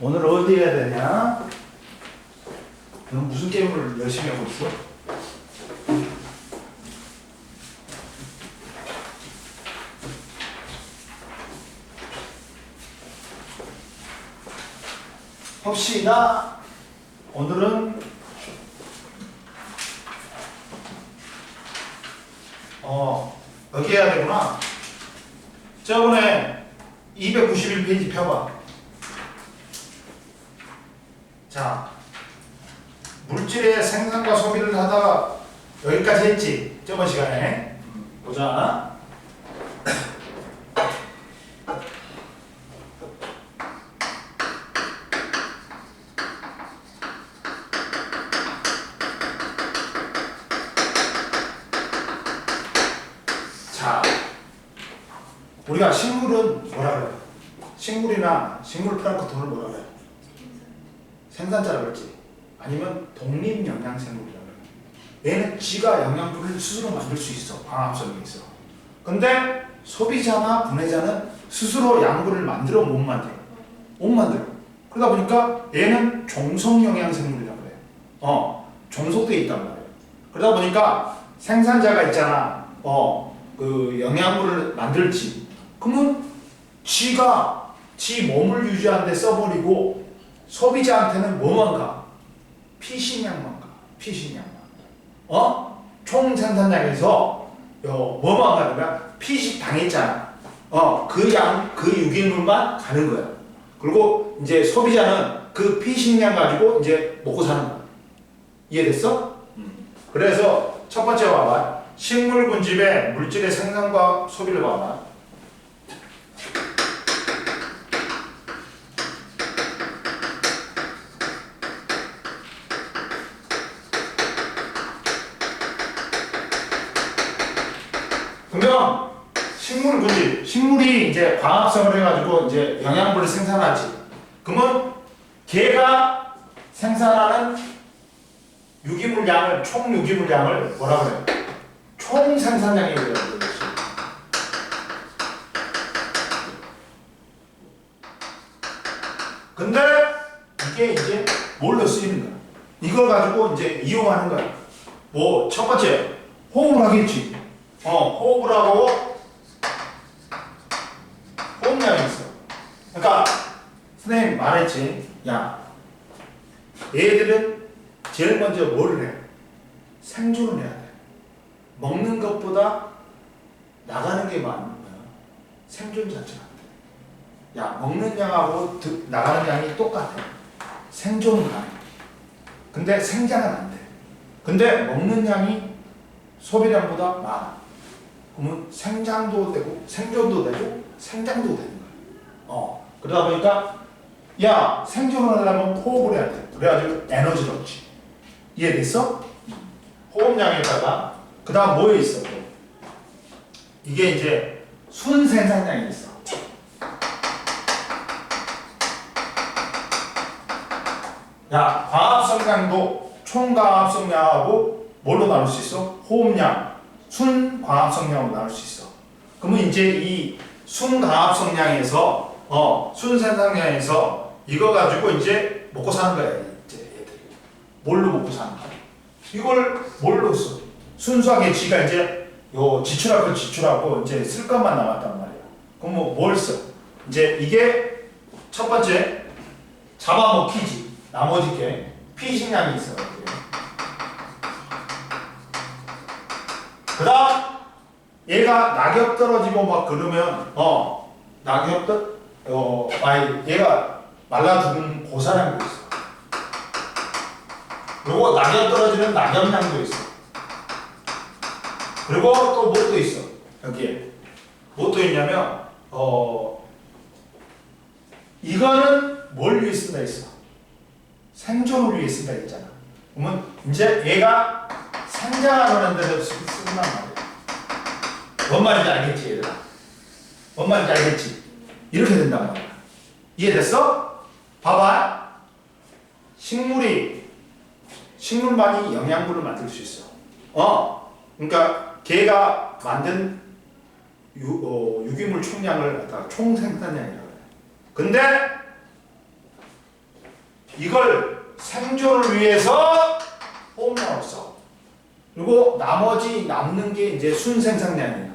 오늘 어디 해야 되냐? 너 무슨 게임을 열심히 하고 있어? 봅시다. 오늘은 여기 해야 되구나. 저번에 291페이지 펴봐. 자, 물질의 생산과 소비를 하다가 여기까지 했지. 저번 시간에. 보자. 자, 우리가 식물은 뭐라 그래? 식물이나 식물 플랑크톤을 뭐라 그래? 생산자라고 그랬지. 아니면 독립영양생물이라고 그래. 얘는 지가 영양분을 스스로 만들 수 있어. 광합성이 있어. 근데 소비자나 분해자는 스스로 양분을 만들어 못 만들어. 못 만들어. 그러다 보니까 얘는 종속영양생물이라고 그래. 종속되어 있단 말이야. 그러다 보니까 생산자가 있잖아. 그 영양분을 만들지. 그러면 지가 지 몸을 유지하는 데 써버리고 소비자한테는 뭐만 가? 피식량만 가. 피식량만. 총 생산량에서 뭐만 가는 거야? 피식 당했잖아. 그 유기물만 가는 거야. 그리고 이제 소비자는 그 피식량 가지고 이제 먹고 사는 거야. 이해됐어? 그래서 첫 번째 봐봐. 식물 군집의 물질의 생산과 소비를 봐봐. 그러면 식물 군집, 식물이 이제 광합성을 해가지고 이제 영양분을 생산하지. 그러면 걔가 생산하는 유기물량을 총 유기물량을 뭐라 그래? 총 생산량이라고 그러지. 근데 이게 이제 뭘로 쓰이는 거야? 이걸 가지고 이제 이용하는 거야. 뭐 첫 번째 호흡을 하겠지. 호흡을 하고 호흡량이 있어. 그러니까 선생님 말했지. 야, 얘들은 제일 먼저 뭐를 해? 생존을 해야 돼. 먹는 것보다 나가는 게 많은 거야. 생존 자체가 안 돼. 야, 먹는 양하고 나가는 양이 똑같아. 생존은 가능. 근데 생장은 안 돼. 근데 먹는 양이 소비량보다 많아. 그러면 생장도 되고 생존도 되고 생장도 되는 거야. 그러다 보니까 야, 생존을 하려면 호흡을 해야 돼. 그래가지고 에너지를 얻지. 이해됐어? 호흡량에다가 그 다음 뭐에 있어? 이게 이제 순생산량이 있어. 야, 광합성량도 총광합성량하고 뭘로 나눌 수 있어? 호흡량, 순광합성량으로 나눌 수 있어. 그러면 이제 이 순광합성량에서 순생산량에서 이거 가지고 이제 먹고 사는 거야. 이제 얘들이 뭘로 먹고 사는 거야? 이걸 뭘로 써? 순수하게 지가 이제 지출하고 이제 쓸 것만 남았단 말이야. 그럼 뭘 써? 이제 이게 첫 번째 잡아먹히지. 나머지 게 피식량이 있어. 그 다음 얘가 낙엽 떨어지고 막 그러면 얘가 말라 죽은 고사량도 있어. 그리고 낙엽 떨어지는 낙엽량도 있어. 그리고 또 뭐 또 있어. 여기에 뭐 또 있냐면 이거는 뭘 위해 쓴다 했어? 생존을 위해 쓴다 했잖아. 그러면 이제 얘가 생장하는 데서 쓰는 말이야. 뭔 말인지 알겠지, 얘들아? 뭔 말인지 알겠지? 이렇게 된단 말이야. 이해됐어? 봐봐. 식물만이 영양분을 만들 수 있어. 그러니까 걔가 만든 유기물 총량을 갖다가 총생산량이라고 해. 근데 이걸 생존을 위해서 호흡량을 써. 그리고 나머지 남는 게 이제 순생산량이야.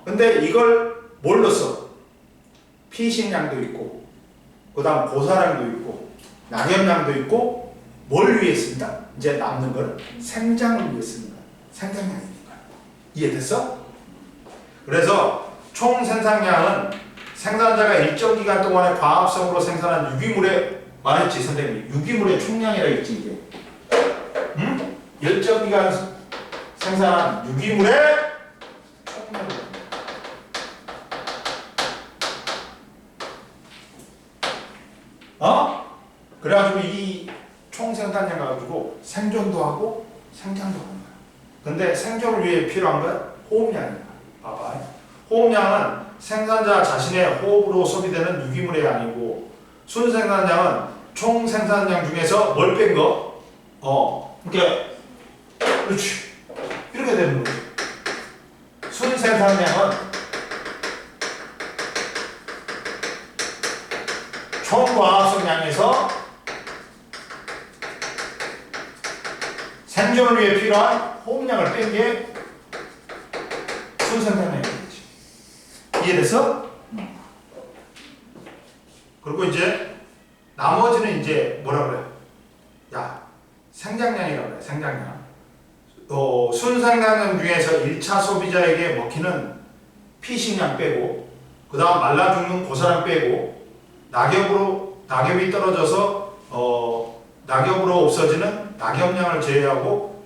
근데 이걸 뭘로 써? 피식량도 있고, 그 다음 고사량도 있고, 낙엽량도 있고, 뭘 위해 쓴다? 이제 남는 걸 생장을 위해 쓰는 거야. 생산량이니까. 이해됐어? 그래서 총 생산량은 생산자가 일정 기간 동안에 과합성으로 생산한 유기물의 말했지 선생님이 유기물의 총량이라 했지 이게. 응? 일정 기간 생산한 유기물의 총량이다. 그래가지고 이 총 생산량 가지고 생존도 하고 생장도 하는 거야. 근데 생존을 위해 필요한 건 호흡량이야. 봐봐. 호흡량은 생산자 자신의 호흡으로 소비되는 유기물의 양이고, 순생산량은 총 생산량 중에서 뭘 뺀 거? 이렇게, 그렇지. 이렇게 되는 거지. 순생산량은 총 과합성량에서 생존을 위해 필요한 호흡량을 뺀 게 순생산량이겠지. 이해됐어? 그리고 이제 나머지는 이제 뭐라 그래? 야, 생장량이라고 그래. 생장량. 순생산량 중에서 1차 소비자에게 먹히는 피식량 빼고, 그 다음 말라 죽는 고사량 빼고, 낙엽이 떨어져서 낙엽으로 없어지는 낙엽량을 제외하고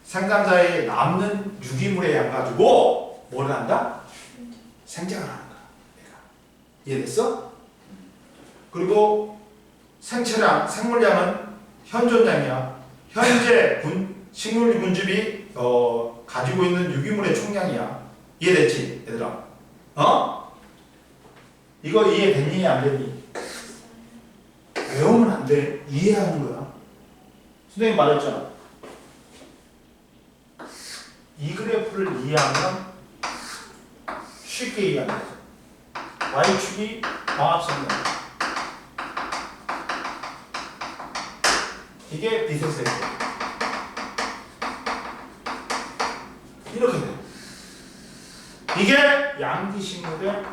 생산자의 남는 유기물의 양 가지고 뭘 한다? 생장을 하는 거야. 내가. 이해됐어? 그리고 생체량, 생물량은 현존량이야. 현재 식물 군집이 가지고 있는 유기물의 총량이야. 이해됐지, 얘들아? 이거 이해됐니, 안 됐니? 외우면 안 돼. 이해하는 거야. 선생님 말했잖아. 이 그래프를 이해하면 쉽게 이해하는 거야. Y축이 광합성량. 이게 빛의 세계. 이렇게 돼. 이게 양기식물의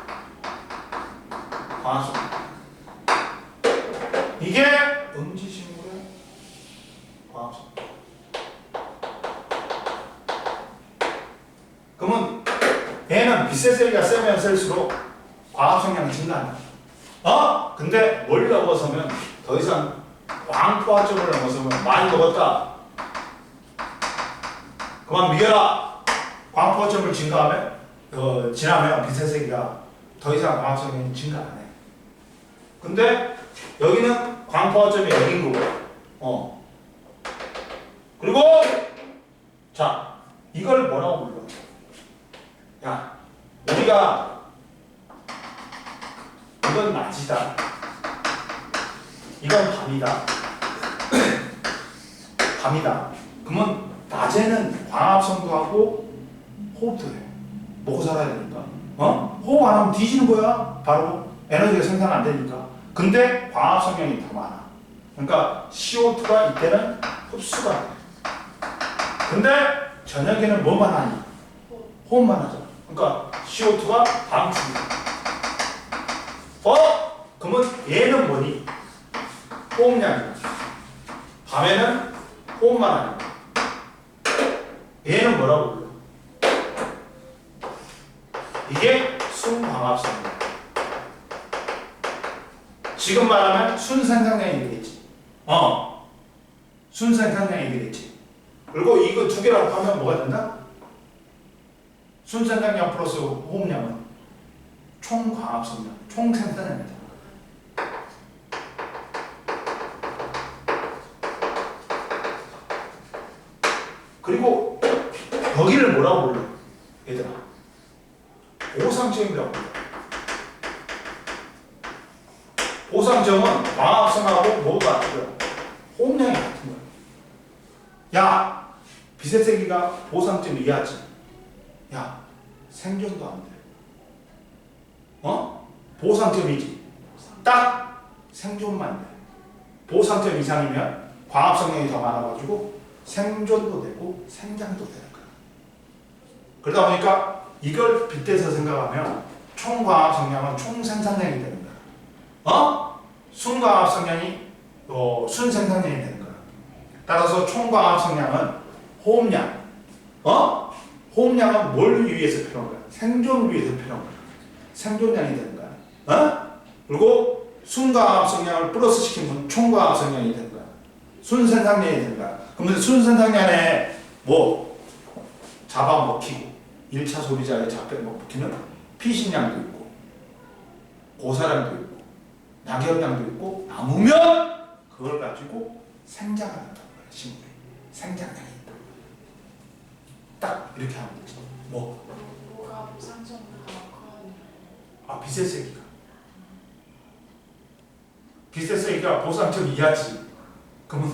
광합성량. 이게 음지식물의 광합성량. 그러면 얘는 빛의 세기가 세면 셀수록 광합성량이 증가한다. 근데 뭘 넘어서면 더 이상 광포화점을 넘어서면 많이 먹었다. 그만 미겨라. 광포화점을 지나면 빛의 세기가 더 이상 광합성량이 증가 안 해. 근데 여기는 광포화점이 여긴 거고. 그리고 자, 이걸 뭐라고 불러? 야, 우리가 이건 낮이다. 이건 밤이다. 밤이다. 그러면 낮에는 광합성도 하고 호흡도 해. 먹고 살아야 되니까. 호흡 안 하면 뒤지는 거야. 바로 에너지가 생산 안 되니까. 근데 광합성량이 더 많아. 그러니까 CO2가 이때는 흡수가 돼. 근데 저녁에는 뭐만 하니? 호흡만 하잖아. 그러니까 CO2가 방출이 돼. 그러면 얘는 뭐니? 호흡량이야. 밤에는 호흡만 하는 거야. 얘는 뭐라고 불러? 이게 순광합성이야. 지금 말하면 순생산량이 되겠지. 순생산량이 되겠지. 그리고 이거 두 개를 합하면 뭐가 된다? 순생산량 플러스 호흡량은 총광합성량, 총생산량이다. 그리고 여기를 뭐라고 불러? 얘들아, 보상점이라고 불러. 보상점은 광합성하고 뭐가 같아요? 호흡량이 같은 거야. 야, 빛의 세기가 보상점 이하지. 야, 생존도 안 돼. 보상점이지. 딱 생존만 돼. 보상점 이상이면 광합 성향이 더 많아가지고 생존도 되고 생장도 되는 거야. 그러다 보니까 이걸 빗대서 생각하면 총광합 성향은 총생산량이 되는 거야. 순광합 성향이 순생산량이 되는 거야. 따라서 총광합 성향은 호흡량. 호흡량은 뭘 위해서 필요한 거야? 생존을 위해서 필요한 거야. 생존량이 되는 거야. 그리고 순광합 성향을 플러스 시키면 총광합 성향이 되는 거야. 순생산량이 되는 거야. 그러면 순생산량에 뭐 잡아먹히고 1차 소비자의 잡아먹히는 피식량도 있고 고사량도 있고 낙엽량도 있고 남으면 그걸 가지고 생장을 한다는 거야. 식물이 생장량이 있다. 딱 이렇게 하면 되지. 뭐가 보상점보다 커요? 빛의 세기가. 빛의 세기가 보상점 이하지. 그러면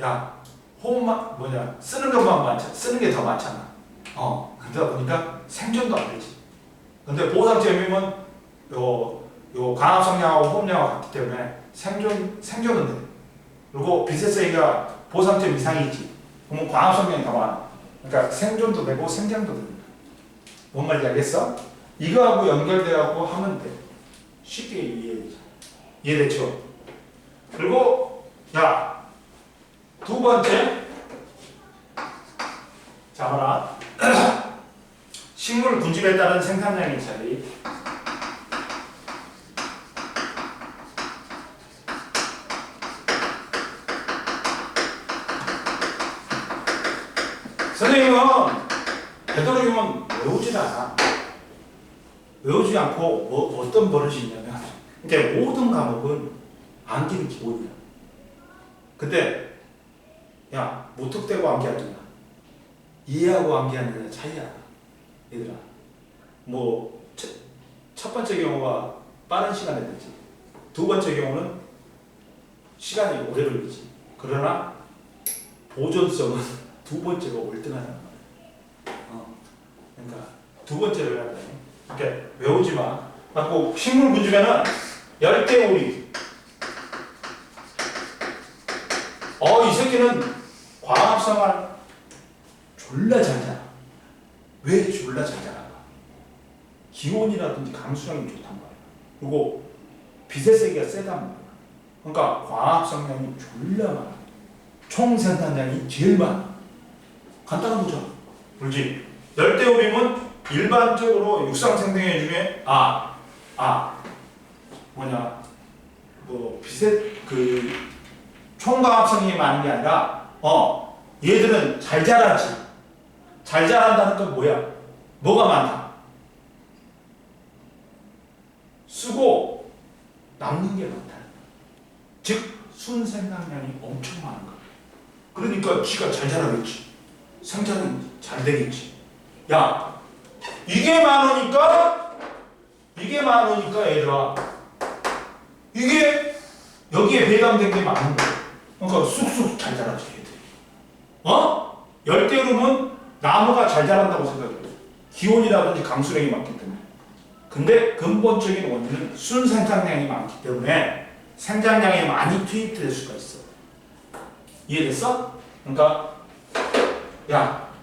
야 호흡만 쓰는 것만 많잖아. 쓰는 게 더 많잖아. 그러다 보니까 생존도 안 되지. 근데 보상점이면 요 광합 성향하고 호흡량하고 같기 때문에 생존은 돼. 그리고 빛의 세기가 보상점 이상이지. 그러면 광합 성향이 더 많아. 그러니까 생존도 되고 생장도 됩니다. 뭔 말인지 알겠어? 이거하고 연결돼갖고 하면 돼. 쉽게 이해되죠. 이해됐죠? 그리고 두 번째 자 봐라. 식물 군집에 따른 생산량의 차이. 선생님은 되도록이면 외우질 않아. 외우지 않고 어떤 버릇이 있냐면 이제 모든 과목은 암기는 기본이야. 근데 무턱대고 암기하잖아. 이해하고 암기하는 데 차이야. 얘들아. 첫 번째 경우가 빠른 시간에 되지. 두 번째 경우는 시간이 오래 걸리지. 그러나 보존성은 두 번째가 월등하단 말이야. 그러니까 두 번째를 해야 돼. 이렇게 외우지 마. 꼭 식물 군집에는 열대우리. 이 새끼는 광합성을 졸라 잘 자라. 왜 졸라 잘 자라가? 기온이라든지 강수량이 좋단 말이야. 그리고 빛의 세기가 세단 말이야. 그러니까 광합성량이 졸라 많아. 총 생산량이 제일 많아. 간단한 거죠. 그렇지? 열대우림은 일반적으로 육상 생태계 중에 빛의 총광합성이 많은 게 아니라 얘들은 잘 자라지. 잘 자란다는 건 뭐야? 뭐가 많다? 쓰고 남는 게 많다. 즉 순생산량이 엄청 많은 거야. 그러니까 쥐가 잘 자라겠지. 생장은 잘 되겠지. 이게 많으니까 얘들아, 이게 여기에 배당된 게 많은 거야. 그러니까 쑥쑥 잘 자라지 얘들이. 열대우림은 나무가 잘 자란다고 생각해요. 기온이라든지 강수량이 많기 때문에. 근데 근본적인 원인은 순생산량이 많기 때문에 생장량이 많이 투입될 수가 있어. 이해됐어? 그러니까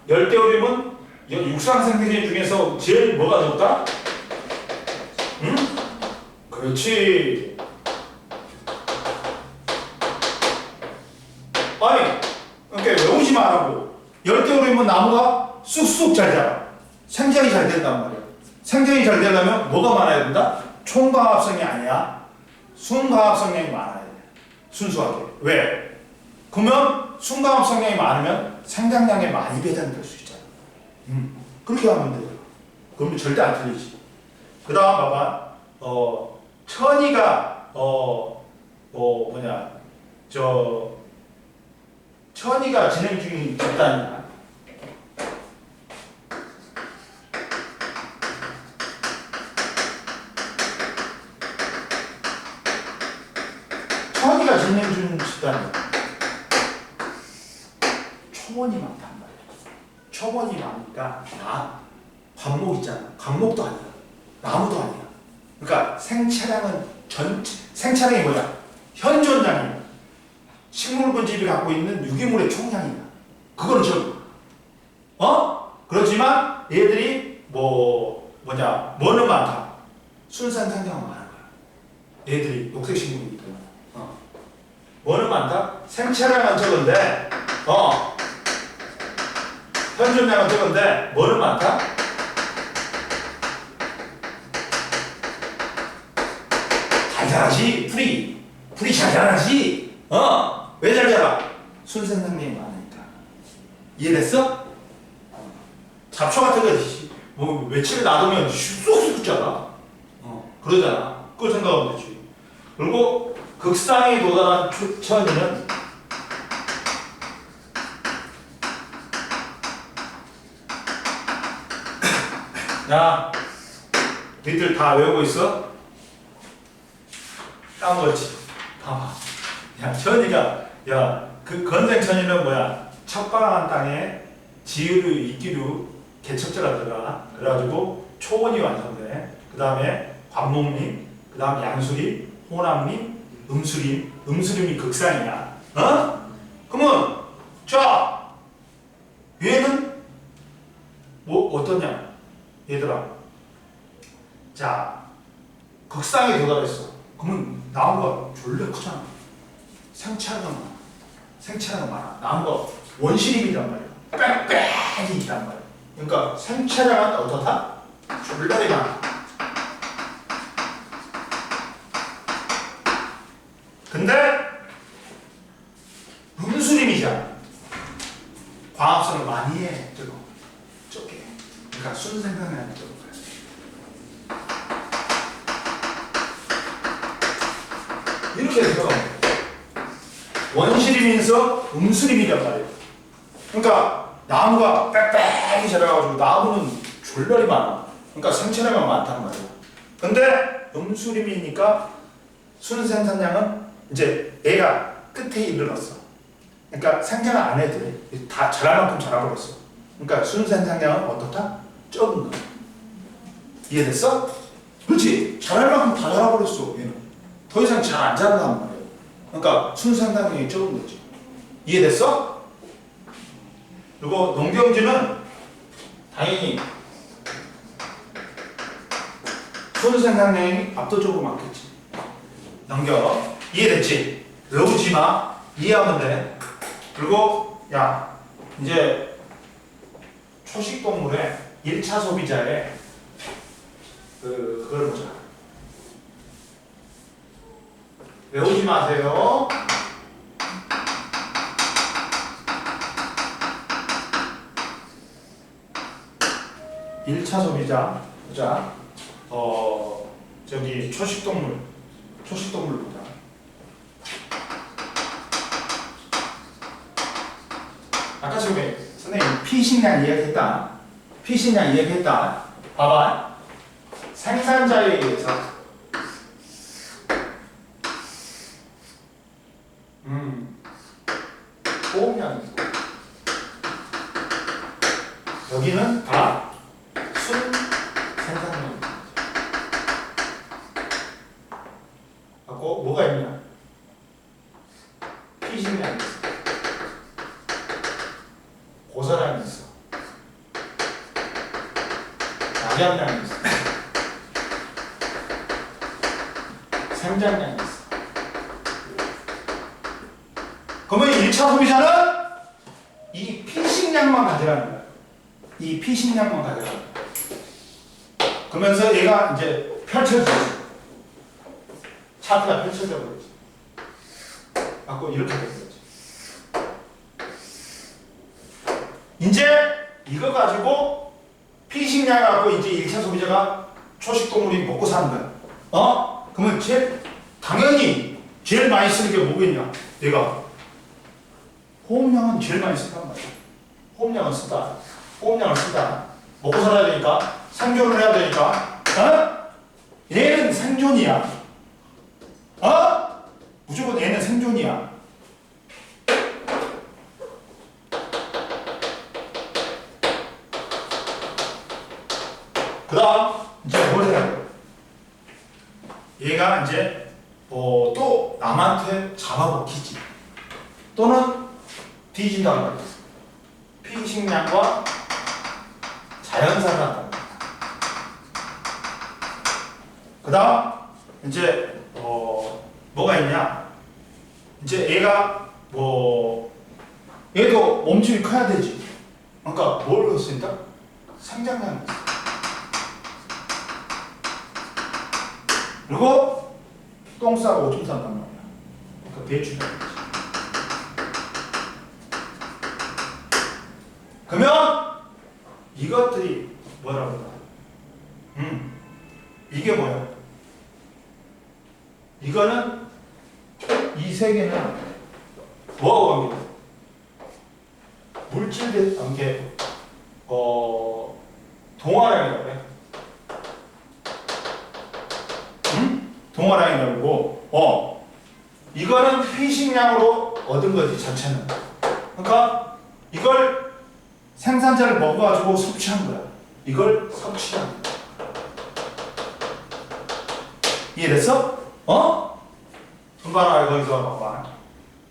열대우림은 육상 생태계 중에서 제일 뭐가 높다? 응? 그렇지. 그러니까 외우지 말라고. 열대우림은 나무가 쑥쑥 잘 자라. 생장이 잘 된단 말이야. 생장이 잘 되려면 뭐가 많아야 된다? 총광합성이 아니야. 순광합성량이 많아야 돼. 순수하게. 왜? 그러면 순광합성량이 많으면 생장량이 많이 배당될 수 있잖아. 그렇게 하면 돼요. 그러면 절대 안 틀리지. 그 다음 봐봐. 천이가 천이가 진행 중인 집단이야. 천이가 진행 중인 집단이야. 초원이 많단 말이야. 초원이 많으니까 관목 있잖아. 관목도 아니야. 나무도 아니야. 그러니까 생차량이 뭐야? 현존량이야. 식물분집이 갖고 있는 유기물의 총량이다. 그거는 적. 그렇지만 얘들이 뭐는 많다. 순산상장은 많은 거야. 얘들이 녹색 식물이기 때문에. 뭐는 많다. 생체량은 적은데, 현존량은 적은데 뭐는 많다. 잘 자라지. 풀이 잘 자라지. 왜 잘 자라? 순생산량이 많으니까. 이해됐어? 잡초 같은 거 뭐 며칠 놔두면 쑥쑥 자라. 그러잖아. 그걸 생각하면 되지. 그리고 극상에 도달한 천이는 야, 니들 다 외우고 있어? 까먹었지? 봐봐. 야, 천이가, 그 건생천이는 뭐야? 첫방한 땅에 지으류, 이끼류, 개척자가 들어가. 그래가지고 초원이 완성돼. 그 다음에 관목림, 그 다음 양수림, 호남림, 음수림이 극상이야. 그러면, 자, 얘는 뭐, 어떠냐? 얘들아. 자, 극상에 도달했어. 그러면 나무가 졸래 크잖아. 생체가 많아. 나무가 원시림이란 말이야. 빽빽이 있단 말이야. 그러니까 생체량은 어떻다? 졸라리 많아. 근데 음수림이잖아. 광합성을 많이 해. 적게. 그러니까 순생산이 아니라 적은 거야. 이렇게 해서 원시림에서 음수림이란 말이에요. 그러니까 나무가 빽빽이 자라가지고 나무는 졸라리 많아. 그러니까 생체량은 많단 말이에요. 근데 음수림이니까 순생산량은 이제 얘가 끝에 이르렀어. 그러니까 생장을 안 해도 돼. 다 자랄 만큼 자라버렸어. 그러니까 순생산량은 어떻다? 적은 거야. 이해됐어? 그렇지? 자랄 만큼 다 자라버렸어. 얘는 더 이상 잘 안 자란단 말이에요. 그러니까 순생산량이 적은 거지. 이해됐어? 그리고 농경지는 당연히 순생산량이 압도적으로 많겠지. 넘겨. 이해됐지? 외우지 마. 이해하면 돼. 그리고 야, 이제 초식동물의 1차 소비자의 그걸 보자. 외우지 마세요. (1차) 소비자 보자. 저기 초식동물 보자. 아까 저기 선생님 피식량 이야기했다. 봐봐. 생산자에 의해서 소음량이 있고 여기는 다 순생산량입니다. 갖고 뭐가 있냐? 피식량이 있어. 고사량이 있어. 낙엽량이 있어. 생장량이 있어. 그러면 1차 소비자는 이 피식량만 가져가는 거야. 이 피식량만 가져가는 거야. 그러면서 얘가 이제 펼쳐져. 차트가 펼쳐져 버리지. 갖고 이렇게 되는 거지. 이제 이거 가지고 피식량 갖고 이제 1차 소비자가 초식동물이 먹고 사는 거야. 그러면 당연히 제일 많이 쓰는 게 뭐겠냐? 얘가 호흡량은 제일 많이 쓴단 말이야. 호흡량을 쓰다. 먹고 살아야 되니까, 생존을 해야 되니까, 얘는 생존이야. 무조건 얘는 생존이야. 그 다음, 이제 뭘 해야 돼? 얘가 이제, 또 남한테 잡아먹히지. 또는 뒤진다고 말했어. 피식량과 자연산을 한다. 그 다음 이제 뭐가 있냐, 이제 얘가 얘도 몸집이 커야 되지. 그러니까 뭘 넣었습니까? 생장량을 넣었어. 그리고 똥 싸고 오줌 싼단 말이야. 그러니까 배출량. 그러면 이것들이 뭐라고 할까? 이게 뭐야? 이거는 이 세 개는 뭐하고 관계돼? 물질 관계, 동화량이라고 해. 동화량이라고. 이거는 피식량으로 얻은 거지, 자체는. 그러니까 이걸 생산자를 먹어가지고 섭취한 거야. 이걸 섭취한 거야. 이해됐어? 좀 봐라, 거기서 봐봐.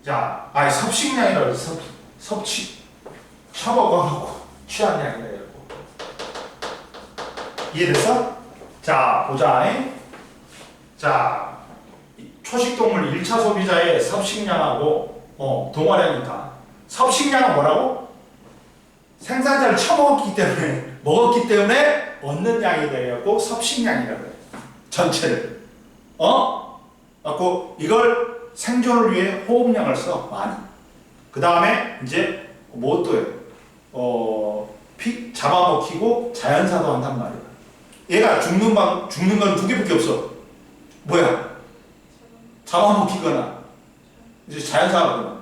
자, 섭식량이라고 해서 섭취. 처먹어갖고 취한 양이라고. 이해됐어? 자, 보자. 자, 초식동물 1차 소비자의 섭식량하고 동화량이니까. 섭식량은 뭐라고? 생산자를 처먹었기 때문에, 먹었기 때문에 얻는 양이 되고 섭식량이라고 해. 전체를. 갖고 이걸 생존을 위해 호흡량을 써, 많이. 그 다음에 이제 뭐 또 해? 잡아먹히고 자연사도 한단 말이야. 얘가 죽는 건 두 개밖에 없어. 뭐야? 잡아먹히거나 이제 자연사하거나.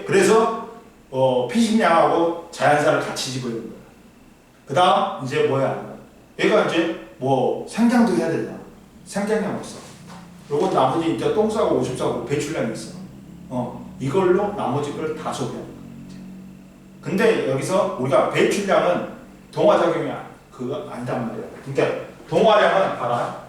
그래서 피식량하고 자연사를 같이 집어넣는 거야. 그 다음 이제 뭐야? 얘가 이제 생장도 해야 되잖아. 생장량 없어. 요거 나머지 이제 똥 싸고 오줌 싸고 배출량이 있어. 이걸로 나머지 걸 다 소비하는 거야. 근데 여기서 우리가 배출량은 동화작용이 그거 아니단 말이야. 그러니까 동화량은 봐라.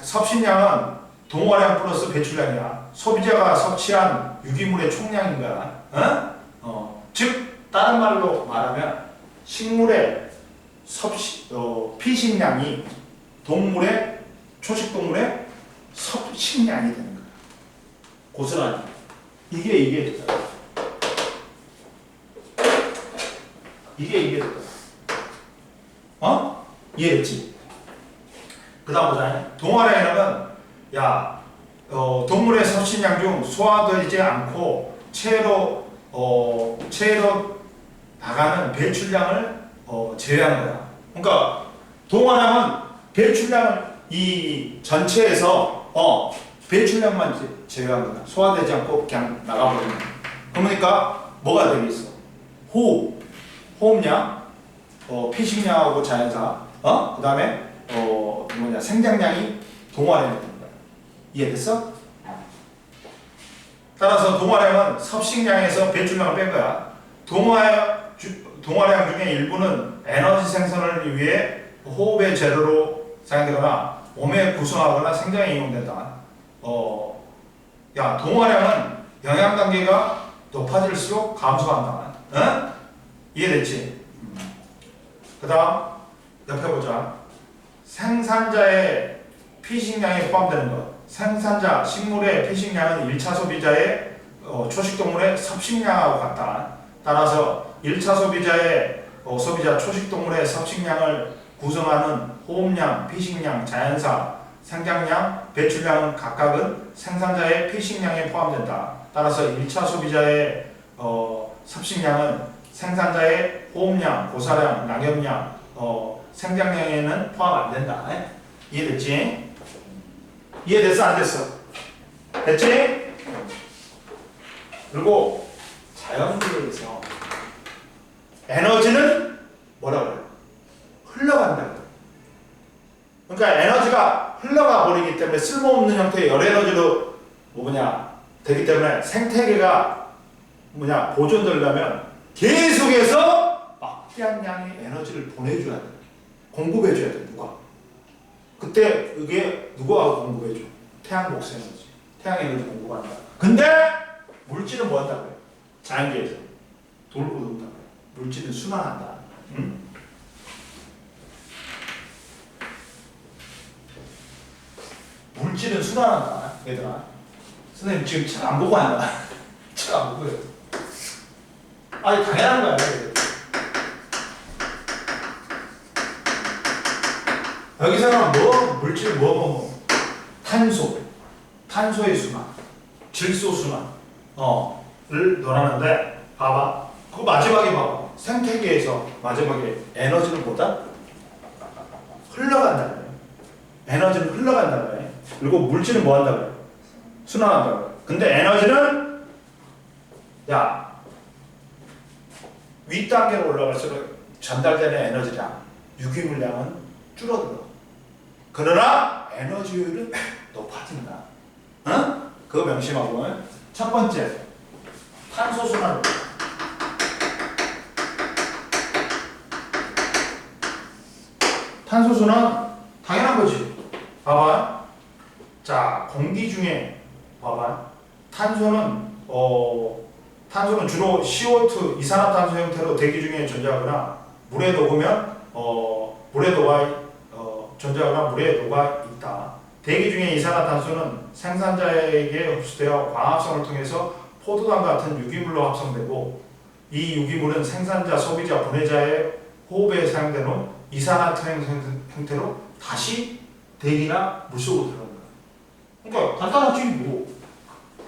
섭식량은 동화량 플러스 배출량이야. 소비자가 섭취한 유기물의 총량인 거야. 즉 다른 말로 말하면 식물의 피식량이 초식동물의 섭식량이 되는 거야. 고스란히. 이게 되잖아. 이게 되잖아. 이해했지? 그 다음 보자. 동화량이라면 동물의 섭식량 중 소화되지 않고 체로 나가는 배출량을 제외한 거야. 그러니까 동화량은 배출량을 이 전체에서 배출량만 제외한 거야. 소화되지 않고 그냥 나가버리는 거야. 그러니까 뭐가 되겠어? 호흡량, 피식량하고 자연사, 그 다음에 생장량이 동화량이 되는 거야. 이해됐어? 따라서 동화량은 섭식량에서 배출량을 뺀 거야. 동화량 중에 일부는 에너지 생산을 위해 호흡의 재료로 사용되거나 몸에 구성하거나 생장에 이용된다. 동화량은 영양 단계가 높아질수록 감소한다. 이해됐지? 그 다음 옆에 보자. 생산자의 피식량에 포함되는 것. 생산자 식물의 피식량은 1차 소비자의 초식동물의 섭식량하고 같다. 따라서 1차 소비자 초식동물의 섭식량을 구성하는 호흡량, 피식량, 자연사, 생장량, 배출량은 각각은 생산자의 피식량에 포함된다. 따라서 1차 소비자의 섭식량은 생산자의 호흡량, 고사량, 낙엽량, 생장량에는 포함 안 된다. 이해됐지? 이해됐어? 안 됐어? 됐지? 그리고 자연계에서 에너지는 뭐라고 해요? 흘러간다. 그러니까 에너지가 흘러가 버리기 때문에 쓸모없는 형태의 열에너지로 되기 때문에 생태계가 보존되려면 계속해서 막대한 양의 에너지를 보내줘야 돼. 공급해줘야 돼. 누가? 그때 그게 누가 공급해줘? 태양 복수 에너지. 태양 에너지 공급을 한다. 근데 물질은 뭐 한다고요? 자연계에서 돌고 돈다고요. 물질은 순환한다. 응? 물질은 순환한다. 얘들아. 선생님 지금 책 안 보고 한다. 책 안 보고요. 아니 당연한 거야. 얘들. 여기서는 뭐 물질 뭐 탄소의 순환, 질소 순환 를 논하는데 봐봐. 그 마지막에 봐봐. 생태계에서 마지막에 에너지는 뭐다? 흘러간다는 거예요. 에너지는 흘러간다는 거예요. 그리고 물질은 뭐 한다고 해요? 순환한다고 해요. 근데 에너지는 야 윗단계로 올라갈수록 전달되는 에너지량, 유기물량은 줄어들어. 그러나 에너지 효율은 높아진다. 어? 그거 명심하고. 첫 번째 탄소 순환. 탄소 순환 당연한 거지. 봐봐. 자, 공기 중에 봐봐. 탄소는 주로 CO2 이산화탄소 형태로 대기 중에 존재하거나 물에 녹으면 물에 녹아 존재하거나 물에 녹아 있다. 대기 중에 이산화탄소는 생산자에게 흡수되어 광합성을 통해서 포도당 같은 유기물로 합성되고 이 유기물은 생산자, 소비자, 분해자의 호흡에 사용되는 이산화탄소 형태로 다시 대기나 물속으로 들어가는 거야. 그러니까 간단하지 뭐.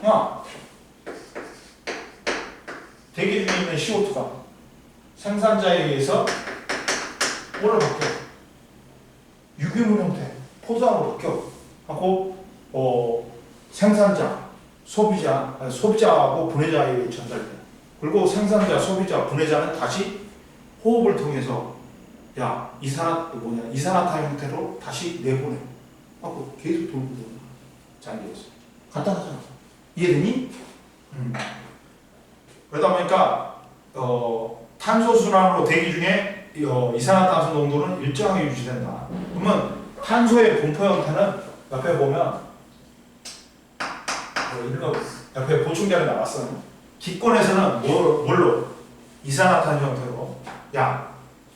야, 대기 중에 있는 CO2가 생산자에 의해서 뭐를 바뀌어? 유기물 형태, 포도당으로 바뀌어. 하고 생산자, 소비자하고 분해자에게 전달돼. 그리고 생산자, 소비자, 분해자는 다시 호흡을 통해서 이산화탄 형태로 다시 내보내. 하고 계속 돌고 도는 거야. 자기에서. 간단하잖아. 이해되니? 그러다 보니까 탄소 순환으로 대기 중에 이산화탄소 농도는 일정하게 유지된다. 그러면 탄소의 분포 형태는 옆에 보면 옆에 보충자료 나왔어. 기권에서는 뭘로? 이산화탄소 형태로.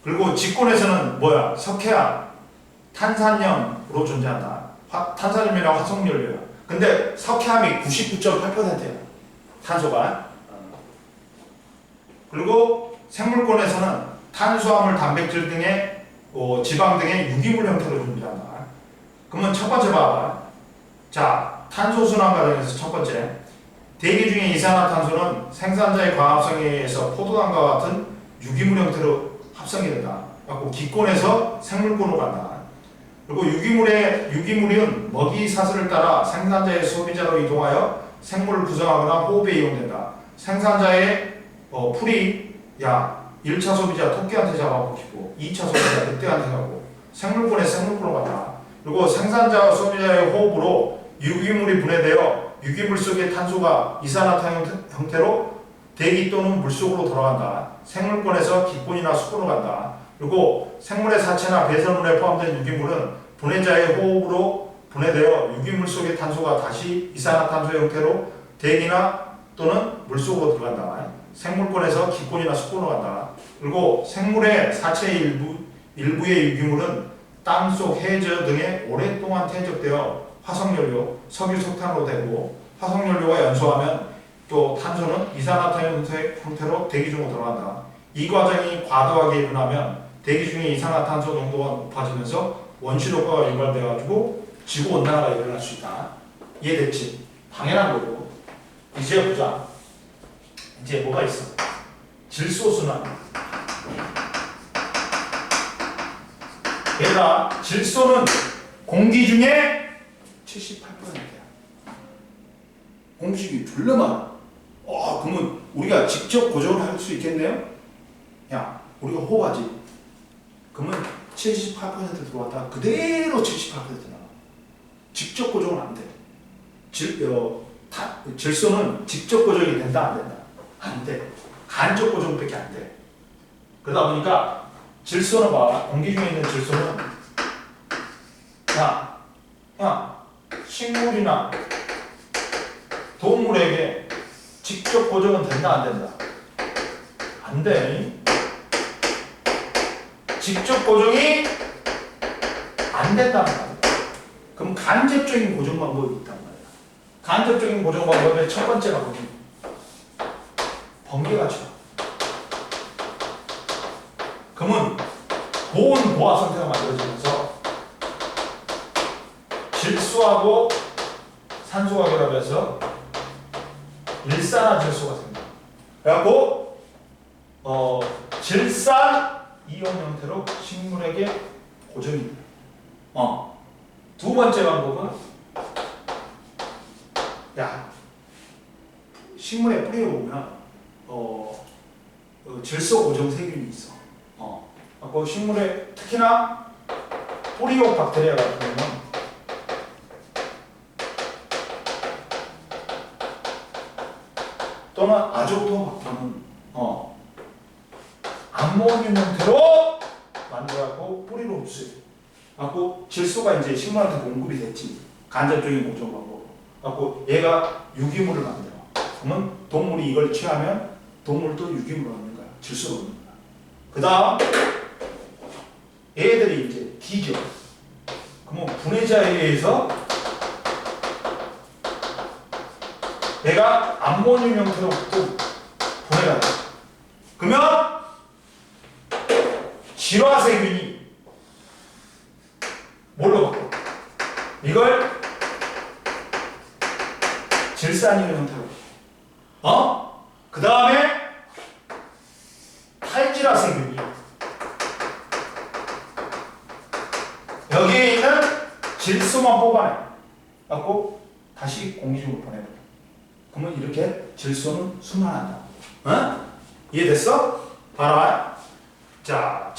그리고 직권에서는 뭐야? 석회암, 탄산염으로 존재한다. 탄산염이랑 화석연료야. 근데 석회암이 99.8%야. 탄소가. 그리고 생물권에서는 탄수화물, 단백질 등의 지방 등의 유기물 형태로 존재한다. 그러면 첫 번째 봐봐. 자, 탄소 순환 과정에서 첫 번째. 대기 중에 이산화탄소는 생산자의 광합성에 의해서 포도당과 같은 유기물 형태로 합성이 된다. 그리고 기권에서 생물권으로 간다. 그리고 유기물은 먹이 사슬을 따라 생산자의 소비자로 이동하여 생물을 구성하거나 호흡에 이용된다. 생산자의 풀이 1차 소비자 토끼한테 잡아먹히고 2차 소비자 늑대한테 가고 생물권에서 생물권으로 간다. 그리고 생산자와 소비자의 호흡으로 유기물이 분해되어 유기물 속의 탄소가 이산화탄 형태로 대기 또는 물속으로 돌아간다. 생물권에서 기권이나 수권으로 간다. 그리고 생물의 사체나 배설물에 포함된 유기물은 분해자의 호흡으로 분해되어 유기물 속의 탄소가 다시 이산화탄소 형태로 대기나 또는 물속으로 들어간다. 생물권에서 기권이나 수권으로 간다. 그리고 생물의 사체 일부의 유기물은 땅속 해저 등에 오랫동안 퇴적되어 화석연료, 석유, 석탄으로 되고 화석연료가 연소하면 또 탄소는 이산화탄 형태로 대기 중으로 들어간다. 이 과정이 과도하게 일어나면 대기 중에 이산화탄소 농도가 높아지면서 원실 효과가 유발돼가지고 지구 온난화가 일어날 수 있다. 이해됐지? 당연한 거고. 이제 보자. 이제 뭐가 있어? 질소 순환. 얘들아, 질소는 공기 중에 78%야. 공식이 졸라 많아. 그러면 우리가 직접 고정을 할 수 있겠네요? 우리가 호흡하지. 그러면 78% 들어왔다. 그대로 78% 나와. 직접 고정은 안 돼. 질소는 직접 고정이 된다, 안 된다? 안 돼. 간접 고정밖에 안 돼. 그러다 보니까 질소는 봐. 공기 중에 있는 질소는 식물이나 직접 고정은 된다 안 된다? 안 돼. 직접 고정이 안 된단 말이야. 그럼 간접적인 고정 방법이 있단 말이야. 간접적인 고정 방법의 첫 번째가 뭐지? 번개가치다. 그러면 보온 보화 상태가 만들어지면서 질소하고 산소가 결합해서 일산화질소가 생겨. 그래갖고 질산 이온 형태로 식물에게 고정이 돼. 두 번째 방법은 식물의 뿌리에 보면 질소 고정 세균이 있어. 그리고 식물에 특히나 뿌리옥 박테리아 같은 경우는 또는 아조토박터는 암모늄 형태로 만들어갖고 뿌리로 흡수해. 갖고 질소가 이제 식물한테 공급이 됐지. 간접적인 고정 방법. 갖고 얘가 유기물을 만들어. 그러면 동물이 이걸 취하면 동물도 유기물을 얻는 거야. 질소를 얻는 거야. 그 다음 얘들이 이제 뒤져. 그러면 분해자에 의해서 얘가 암모늄 형태로 또 분해가 돼. 그러면 질화세균이 뭘로 바꿔? 이걸 질산이온 형태로. 그 다음에 탈질화세균이 여기에 있는 질소만 뽑아내. 갖고 다시 공기중으로 보내버려. 그러면 이렇게 질소는 순환한다. 이해됐어? 봐라. 자,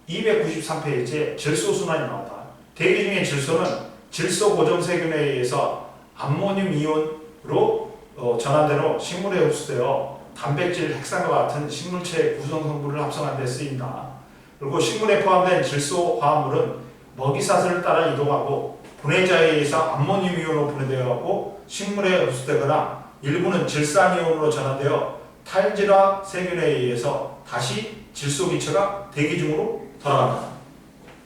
293페이지에 질소 순환이 나온다. 대기 중의 질소는 질소 고정 세균에 의해서 암모늄 이온으로 전환된 후 식물에 흡수되어 단백질, 핵산과 같은 식물체의 구성 성분을 합성하는 데 쓰인다. 그리고 식물에 포함된 질소 화합물은 먹이사슬을 따라 이동하고 분해자에 의해서 암모늄 이온으로 분해되어 식물에 흡수되거나 일부는 질산 이온으로 전환되어 탈질화 세균에 의해서 다시 질소 기체가 대기 중으로 돌아간다.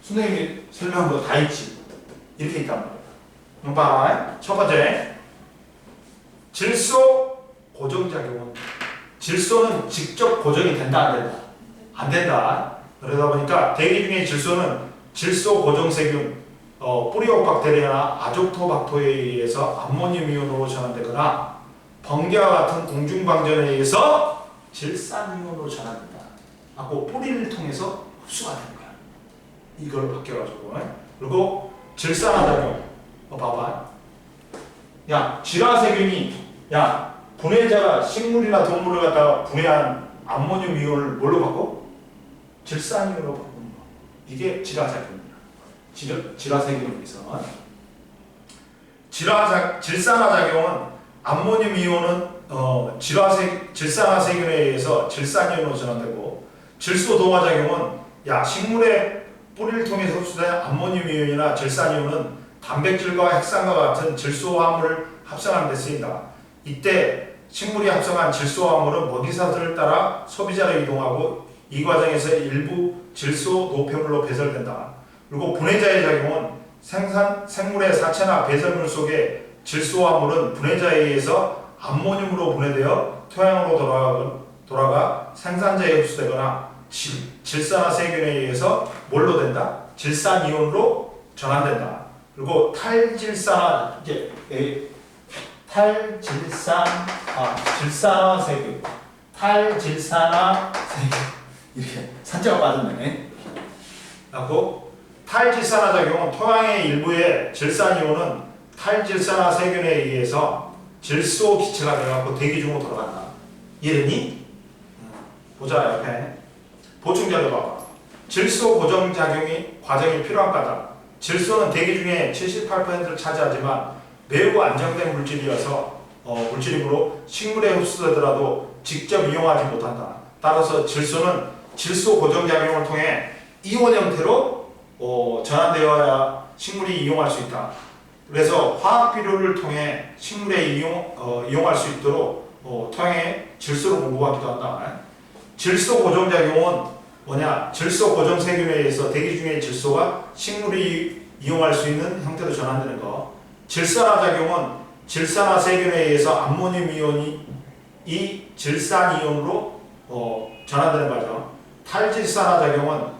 선생님이 설명한 거 다 있지. 이렇게 있단 말이야. 봐라. 첫 번째, 질소 고정작용은 질소는 직접 고정이 된다 안 된다? 안 된다. 그러다 보니까 대기 중의 질소는 질소 고정 세균 뿌리옥 박테리아나 아조토박토에 의해서 암모늄 이온으로 전환되거나 번개와 같은 공중방전에 의해서 질산 이온으로 전환된다. 하고 뿌리를 통해서 흡수가 되는 거야. 이걸 바뀌어가지고. 그리고 질산화작용. 봐봐. 질화세균이 분해자가 식물이나 동물을 갖다가 분해한 암모늄 이온을 뭘로 바꿔? 질산 이온으로 바꾸는 거. 이게 질화작용이야. 질화세균에 의해서. 질산화작용은 암모늄 이온은 질산화세균에 의해서 질산이온으로 전환되고, 질소 동화작용은 식물의 뿌리를 통해서 흡수된 암모늄 이온이나 질산이온은 단백질과 핵산과 같은 질소 화합물을 합성하는 데 쓰인다. 이때 식물이 합성한 질소 화합물은 먹이사슬을 따라 소비자로 이동하고 이 과정에서 일부 질소 노폐물로 배설된다. 그리고 분해자의 작용은 생물의 사체나 배설물 속에 질소 화합물은 분해자에 의해서 암모늄으로 분해되어 토양으로 돌아가 생산자에 흡수되거나 질산화 세균에 의해서 뭘로 된다? 질산이온으로 전환된다. 그리고 질산화 세균, 탈질산화 세균 이렇게 산자가 빠졌네. 그리고 탈질산화 작용은 토양의 일부의 질산이온은 탈질산화 세균에 의해서 질소 기체가 되어갖고 대기 중으로 돌아간다. 이해되니? 보자 옆에 보충 자료 봐봐. 질소 고정 과정이 필요한 까닭. 질소는 대기 중에 78%를 차지하지만 매우 안정된 물질이므로 식물에 흡수되더라도 직접 이용하지 못한다. 따라서 질소는 질소 고정 작용을 통해 이온 형태로 전환되어야 식물이 이용할 수 있다. 그래서 화학 비료를 통해 식물에 이용할 수 있도록 토양의 질소를 공급하기도 한다. 질소 고정작용은 뭐냐? 질소 고정 세균에 의해서 대기 중의 질소가 식물이 이용할 수 있는 형태로 전환되는 거. 질산화 작용은 질산화 세균에 의해서 암모늄 이온이 이 질산 이온으로 전환되는 거죠. 탈질산화 작용은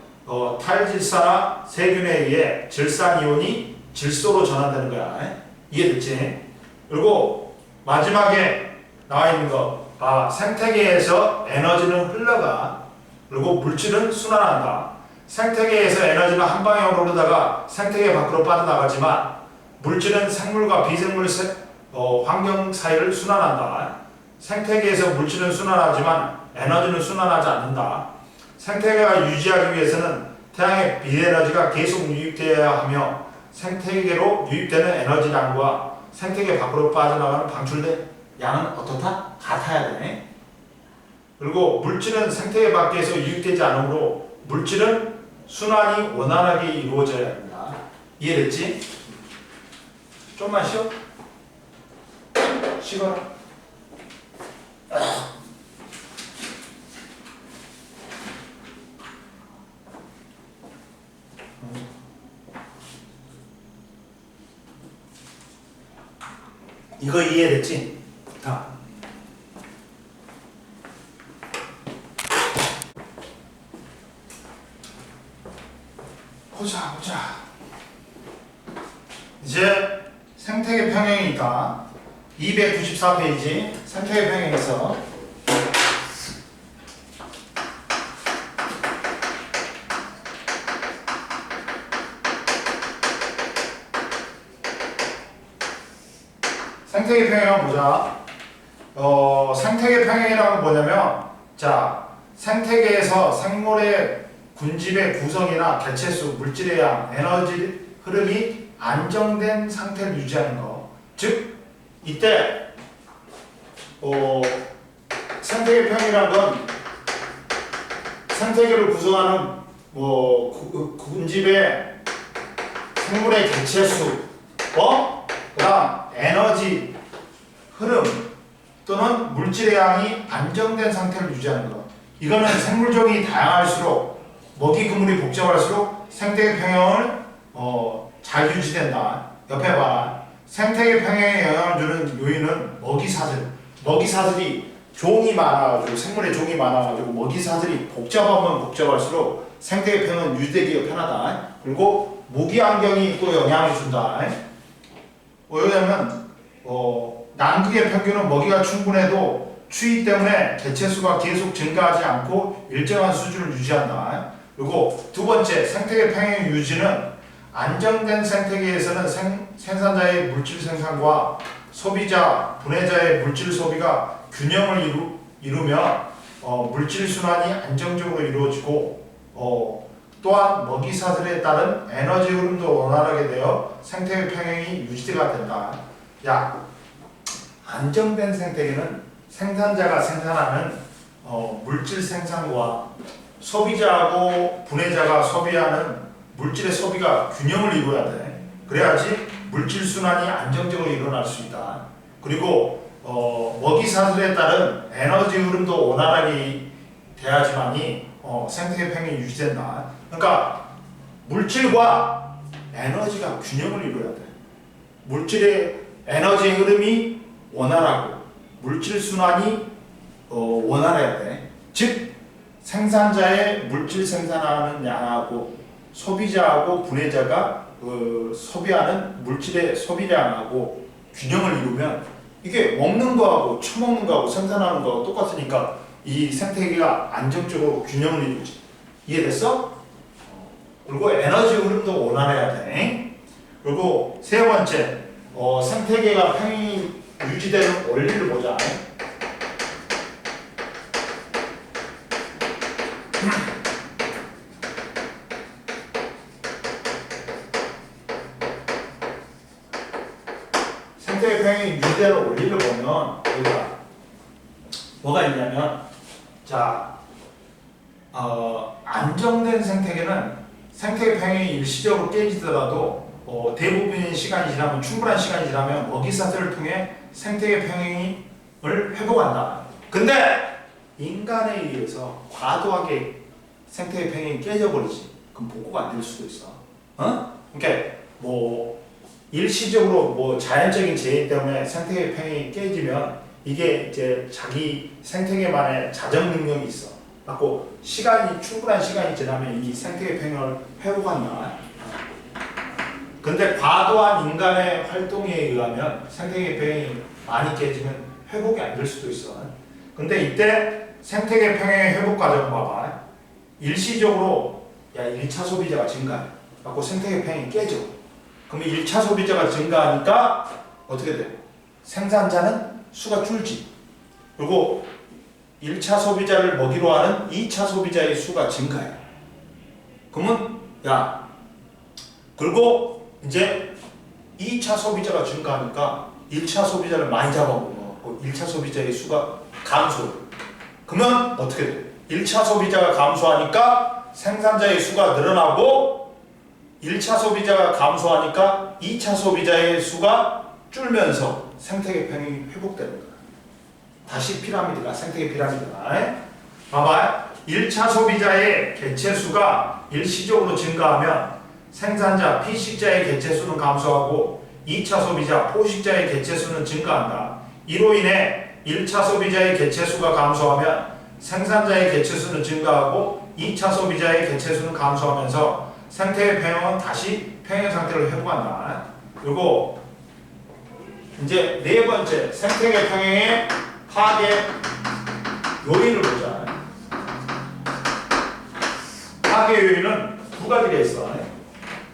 탈질산화 세균에 의해 질산 이온이 질소로 전환되는 거야. 이해됐지? 그리고 마지막에 나와 있는 거, 생태계에서 에너지는 흘러가, 그리고 물질은 순환한다. 생태계에서 에너지는 한 방향으로 흐르다가 생태계 밖으로 빠져나가지만 물질은 생물과 비생물 환경 사이를 순환한다. 생태계에서 물질은 순환하지만 에너지는 순환하지 않는다. 생태계가 유지하기 위해서는 태양의 비에너지가 계속 유입되어야 하며 생태계로 유입되는 에너지량과 생태계 밖으로 빠져나가는 방출된 양은 어떻다? 같아야 되네. 그리고 물질은 생태계 밖에서 유입되지 않으므로 물질은 순환이 원활하게 이루어져야 합니다. 이해됐지? 좀만 쉬어. 쉬거라. 이거 이해됐지? 다. 보자. 이제 생태계 평형이니까 294페이지 생태계 평형에서 생태계 평형 보자. 생태계 평형이라는 건 뭐냐면, 자, 생태계에서 생물의 군집의 구성이나 개체수, 물질의 양, 에너지 흐름이 안정된 상태를 유지하는 거. 즉, 이때 생태계 평형이라는 건 생태계를 구성하는 군집의 생물의 개체수, 그다음 에너지 흐름 또는 물질의 양이 안정된 상태를 유지하는 것. 이거는 생물종이 다양할수록 먹이 그물이 복잡할수록 생태계 평형을 잘 유지된다. 옆에 봐. 생태계 평형에 영향을 주는 요인은 먹이사슬. 먹이사슬이 종이 많아가지고 생물의 종이 많아가지고 먹이사슬이 복잡하면 복잡할수록 생태계 평형은 유지되기가 편하다. 그리고 모기 환경이 또 영향을 준다. 왜냐면 남극의 평균은 먹이가 충분해도 추위 때문에 개체수가 계속 증가하지 않고 일정한 수준을 유지한다. 그리고 두 번째, 생태계 평형 유지는 안정된 생태계에서는 생산자의 물질 생산과 소비자, 분해자의 물질 소비가 균형을 이루며 물질 순환이 안정적으로 이루어지고 또한 먹이 사슬에 따른 에너지 흐름도 원활하게 되어 생태계 평형이 유지가 된다. 안정된 생태계는 생산자가 생산하는 물질 생산과 소비자하고 분해자가 소비하는 물질의 소비가 균형을 이루어야 돼. 그래야지 물질 순환이 안정적으로 일어날 수 있다. 그리고 먹이 사슬에 따른 에너지 흐름도 원활하게 돼야지만이 생태계 평형이 유지된다. 그러니까 물질과 에너지가 균형을 이루어야 돼. 물질의 에너지 흐름이 원활하고 물질 순환이 원활해야 돼. 즉 생산자의 물질 생산하는 양하고 소비자하고 분해자가 소비하는 물질의 소비량하고 균형을 이루면 이게 먹는 거하고 처먹는 거하고 생산하는 거하고 똑같으니까 이 생태계가 안정적으로 균형을 이루지. 이해됐어? 그리고 에너지 흐름도 원활해야 돼. 그리고 세 번째, 생태계가 평이 유지되는 원리를 보자. 생태계 평이 유지되는 원리를 보면 여기가 뭐가 있냐면, 자, 안정된 생태계는 생태계 평이 일시적으로 깨지더라도 대부분의 시간이 지나면, 충분한 시간이 지나면 먹이사슬을 통해 생태계 평형이 회복한다. 근데 인간에 의해서 과도하게 생태계 평형이 깨져버리지. 그럼 복구가 안 될 수도 있어. 그러니까 뭐 일시적으로 뭐 자연적인 재해 때문에 생태계 평형이 깨지면 이게 이제 자기 생태계만의 자정 능력이 있어. 갖고 충분한 시간이 지나면 이 생태계 평형을 회복한다. 근데 과도한 인간의 활동에 의하면 생태계 평형이 많이 깨지면 회복이 안 될 수도 있어. 근데 이때 생태계 평형의 회복 과정 봐봐. 일시적으로 1차 소비자가 증가해. 갖고 생태계 평형이 깨져. 그러면 1차 소비자가 증가하니까 어떻게 돼? 생산자는 수가 줄지. 그리고 1차 소비자를 먹이로 하는 2차 소비자의 수가 증가해. 그러면 그리고 이제 2차 소비자가 증가하니까 1차 소비자를 많이 잡아먹고 1차 소비자의 수가 감소해. 그러면 어떻게 돼? 1차 소비자가 감소하니까 생산자의 수가 늘어나고 1차 소비자가 감소하니까 2차 소비자의 수가 줄면서 생태계 평형이 회복되는 거야. 다시 피라미드가 생태계 피라미드가. 봐봐. 1차 소비자의 개체수가 일시적으로 증가하면 생산자 피식자의 개체수는 감소하고 2차 소비자 포식자의 개체수는 증가한다. 이로 인해 1차 소비자의 개체수가 감소하면 생산자의 개체수는 증가하고 2차 소비자의 개체수는 감소하면서 생태계 평형은 다시 평형 상태를 회복한다. 그리고 이제 네 번째 생태계 평형의 파괴 요인을 보자. 파괴 요인은 두 가지가 있어.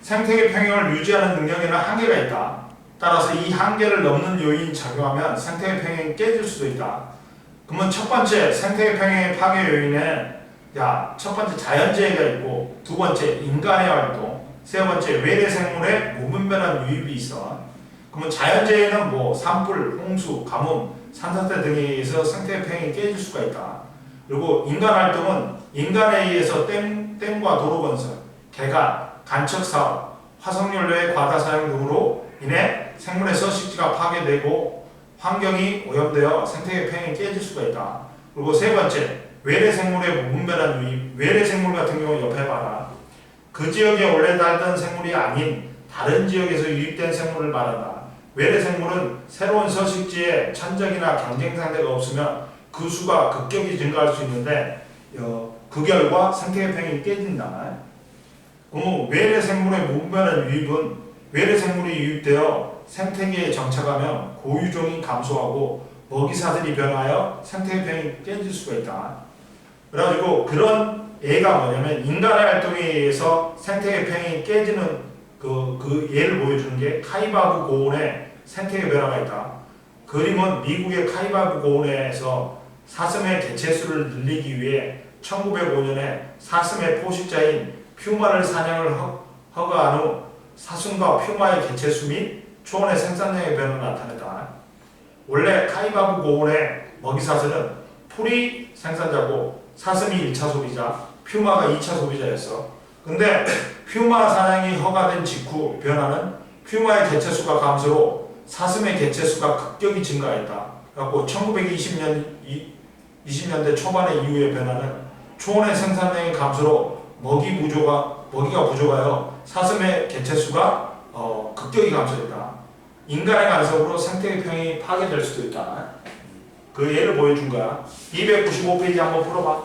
생태계 평형을 유지하는 능력에는 한계가 있다. 따라서 이 한계를 넘는 요인이 작용하면 생태계 평형이 깨질 수도 있다. 그러면 첫 번째 생태계 평형의 파괴 요인은 첫 번째 자연재해가 있고, 두 번째 인간의 활동, 세 번째 외래 생물의 무분별한 유입이 있어. 그러면 자연재해는 뭐 산불, 홍수, 가뭄, 산사태 등에 의해서 생태계 평형이 깨질 수가 있다. 그리고 인간 활동은 인간에 의해서 댐과 도로 건설, 개간, 간척 사업, 화석연료의 과다 사용 등으로 인해 생물의 서식지가 파괴되고 환경이 오염되어 생태계 평형이 깨질 수가 있다. 그리고 세 번째, 외래 생물의 무분별한 유입. 외래 생물 같은 경우 옆에 봐라. 그 지역에 원래 살던 생물이 아닌 다른 지역에서 유입된 생물을 말한다. 외래 생물은 새로운 서식지에 천적이나 경쟁 상대가 없으면 그 수가 급격히 증가할 수 있는데 그 결과 생태계 평형이 깨진다. 외래 생물의 무분별한 유입은 외래 생물이 유입되어 생태계에 정착하면 고유종이 감소하고 먹이사슬이 변하여 생태계 평형이 깨질 수가 있다. 그래가지고 그런 예가 뭐냐면 인간의 활동에 의해서 생태계 평형이 깨지는 그 예를 보여주는 게 카이바브 고원의 생태계 변화가 있다. 그림은 미국의 카이바브 고원에서 사슴의 개체수를 늘리기 위해 1905년에 사슴의 포식자인 퓨마를 사냥을 허가한 후 사슴과 퓨마의 개체수 및 초원의 생산량의 변화를 나타냈다. 원래 카이바브 고원의 먹이사슬은 풀이 생산자고 사슴이 1차 소비자, 퓨마가 2차 소비자였어. 근데 퓨마 사냥이 허가된 직후 변화는 퓨마의 개체수가 감소로 사슴의 개체수가 급격히 증가했다. 그래갖고 1920년대 초반의 이후의 변화는 초원의 생산량의 감소로 먹이가 부족하여 사슴의 개체수가 급격히 감소했다. 인간의 간섭으로 생태계 평형이 파괴될 수도 있다. 그 예를 보여준 거야. 295페이지 한번 풀어봐.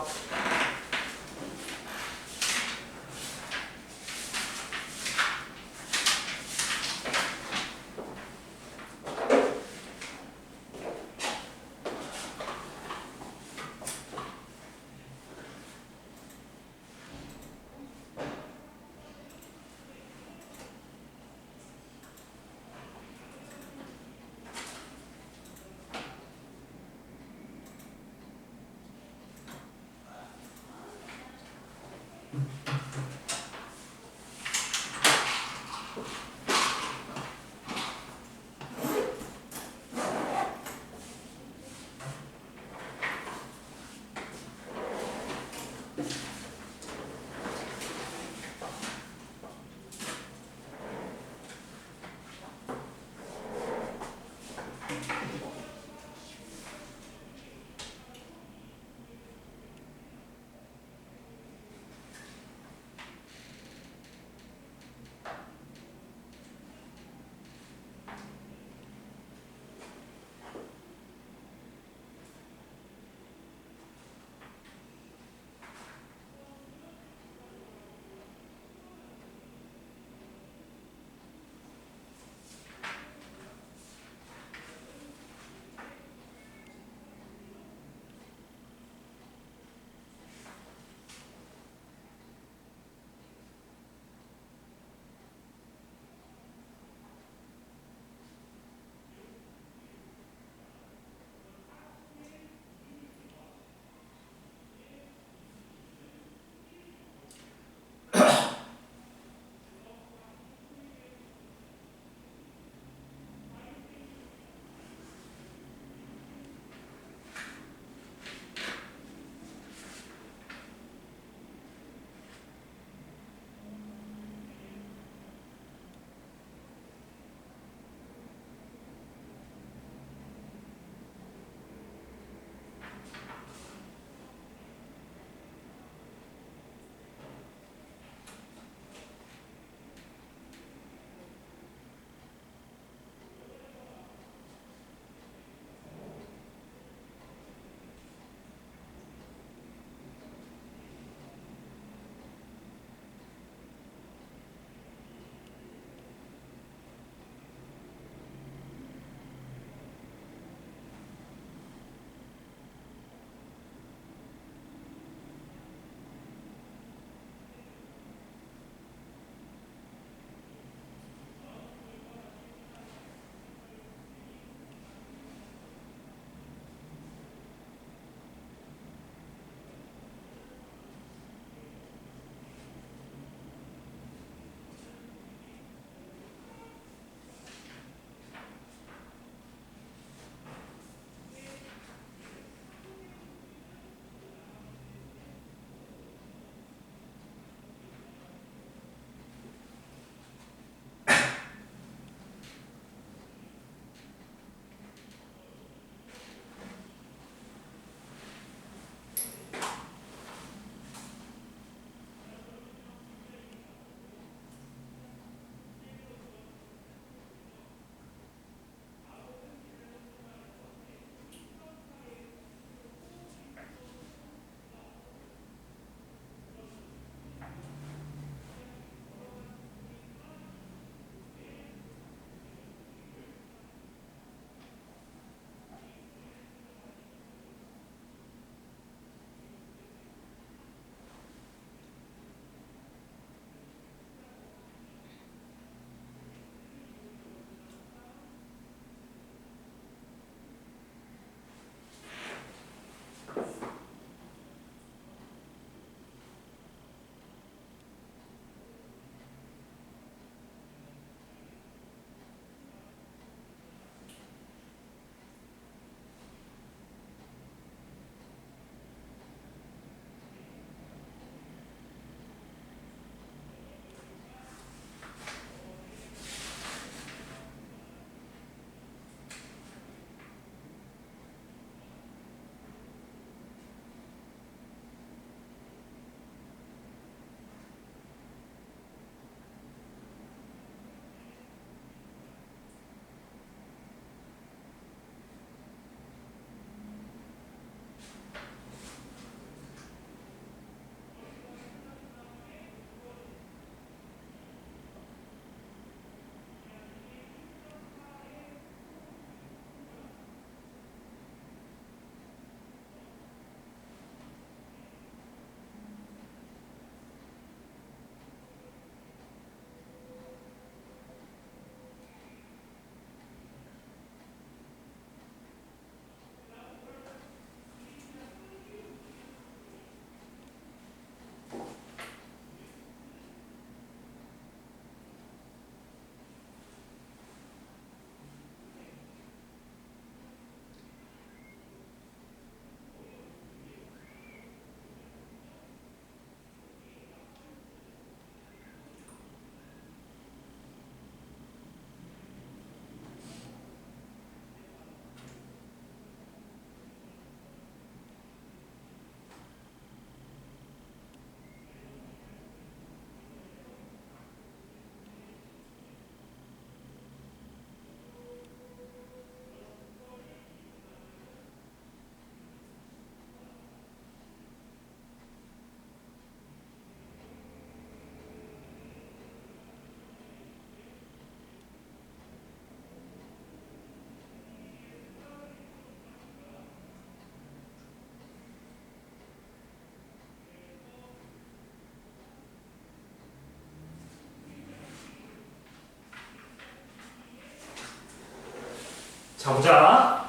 자, 보자.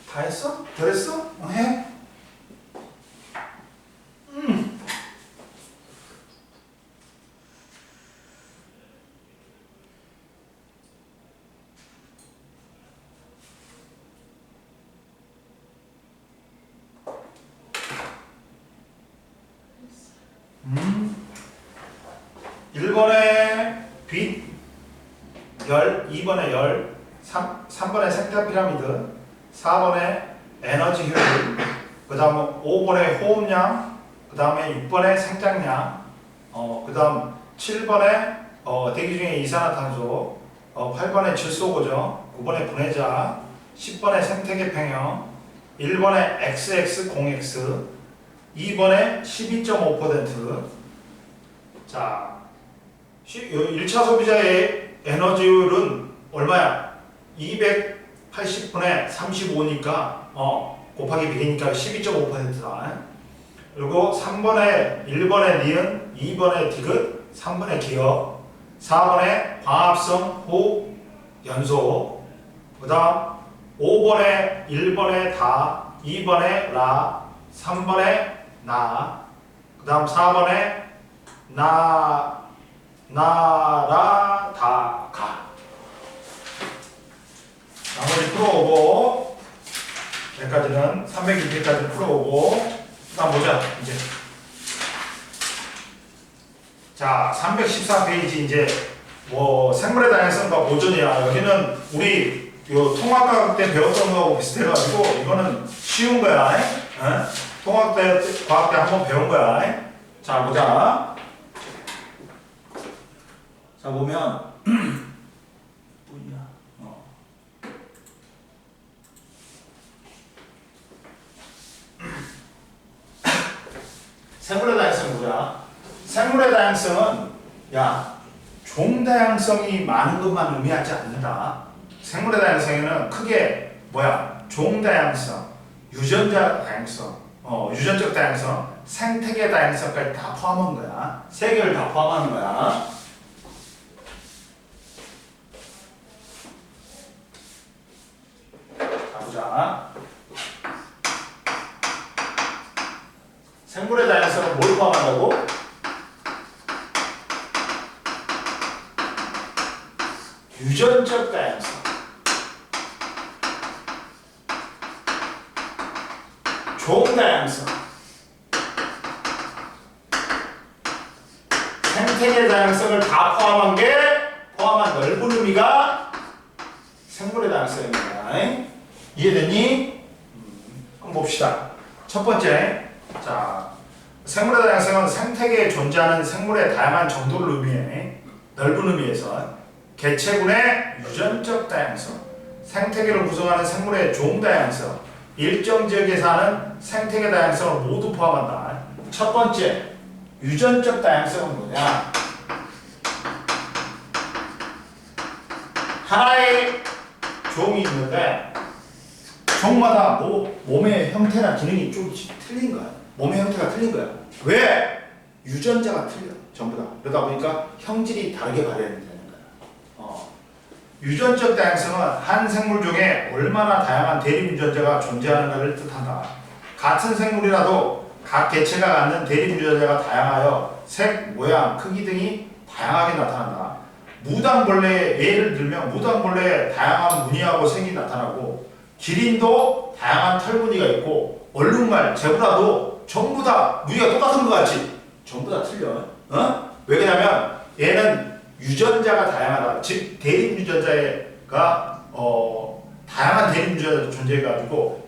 다 했어? 덜 했어? 해? 음. 1번에 빛, 열, 2번에 열, 3번에 색깔 피라미드, 4번에 에너지 효율, 그 다음 5번에 호흡량, 그 다음에 6번에 생장량, 그 다음 7번에 대기 중에 이산화탄소, 8번에 질소고정, 9번에 분해자, 10번에 생태계 평형, 1번에 XX0X, 2번에 12.5%. 자, 1차 소비자의 에너지율은 얼마야? 280분의 35니까 곱하기 100이니까 12.5%다. 그리고 3번에 1번에 니은, 2번에 디귿, 3번에 기억, 4번에 광합성 호흡 연소, 그 다음 5번에 1번에 다, 2번에 라, 3번에 나, 그 다음 4번에 나라 다 가. 나머지 풀어오고, 여기까지는 302페이지까지 풀어오고, 그 다음 보자 이제. 자, 314페이지 이제 뭐 생물의 다양성과 보존이야. 여기는 우리 요 통합과학 때 배웠던 거하고 비슷해가지고 이거는 쉬운 거야. 통합 때 과학 때 한번 배운 거야. 자, 보자. 자, 보면 생물의 다양성 보자. 생물의 다양성은 종다양성이 많은 것만 의미하지 않는다. 생물의 다양성에는 크게 종다양성, 유전자 다양성, 유전적 다양성, 생태계 다양성까지 다 포함한 거야. 세 개를 다 포함하는 거야. 자, 보자. 생물의 다양성은 뭘 포함한다고? 유전적 다양성, 종 다양성, 생태계 다양성을 다 포함한 넓은 의미가 생물의 다양성입니다. 이해됐니? 그럼 봅시다. 첫 번째, 자, 생물의 다양성은 생태계에 존재하는 생물의 다양한 정도를 의미해. 넓은 의미에서 개체군의 유전적 다양성, 생태계를 구성하는 생물의 종 다양성, 일정 지역에 사는 생태계 다양성을 모두 포함한다. 첫 번째, 유전적 다양성은 뭐냐? 하나의 종이 있는데 종마다 몸의 형태나 기능이 조금씩 틀린 거야. 몸의 형태가 틀린 거야. 왜? 유전자가 틀려. 전부 다. 그러다 보니까 형질이 다르게 발현되는 거야. 유전적 다양성은 한 생물 중에 얼마나 다양한 대립 유전자가 존재하는가를 뜻한다. 같은 생물이라도 각 개체가 갖는 대립 유전자가 다양하여 색, 모양, 크기 등이 다양하게 나타난다. 무당벌레 예를 들면 무당벌레에 다양한 무늬하고 색이 나타나고 기린도 다양한 털무늬가 있고 얼룩말, 제브라도 전부 다 무늬가 똑같은 것 같지? 전부 다 틀려. 왜 그러냐면 얘는 유전자가 다양하다. 즉 대립 유전자가 다양한 대립 유전자가 존재해가지고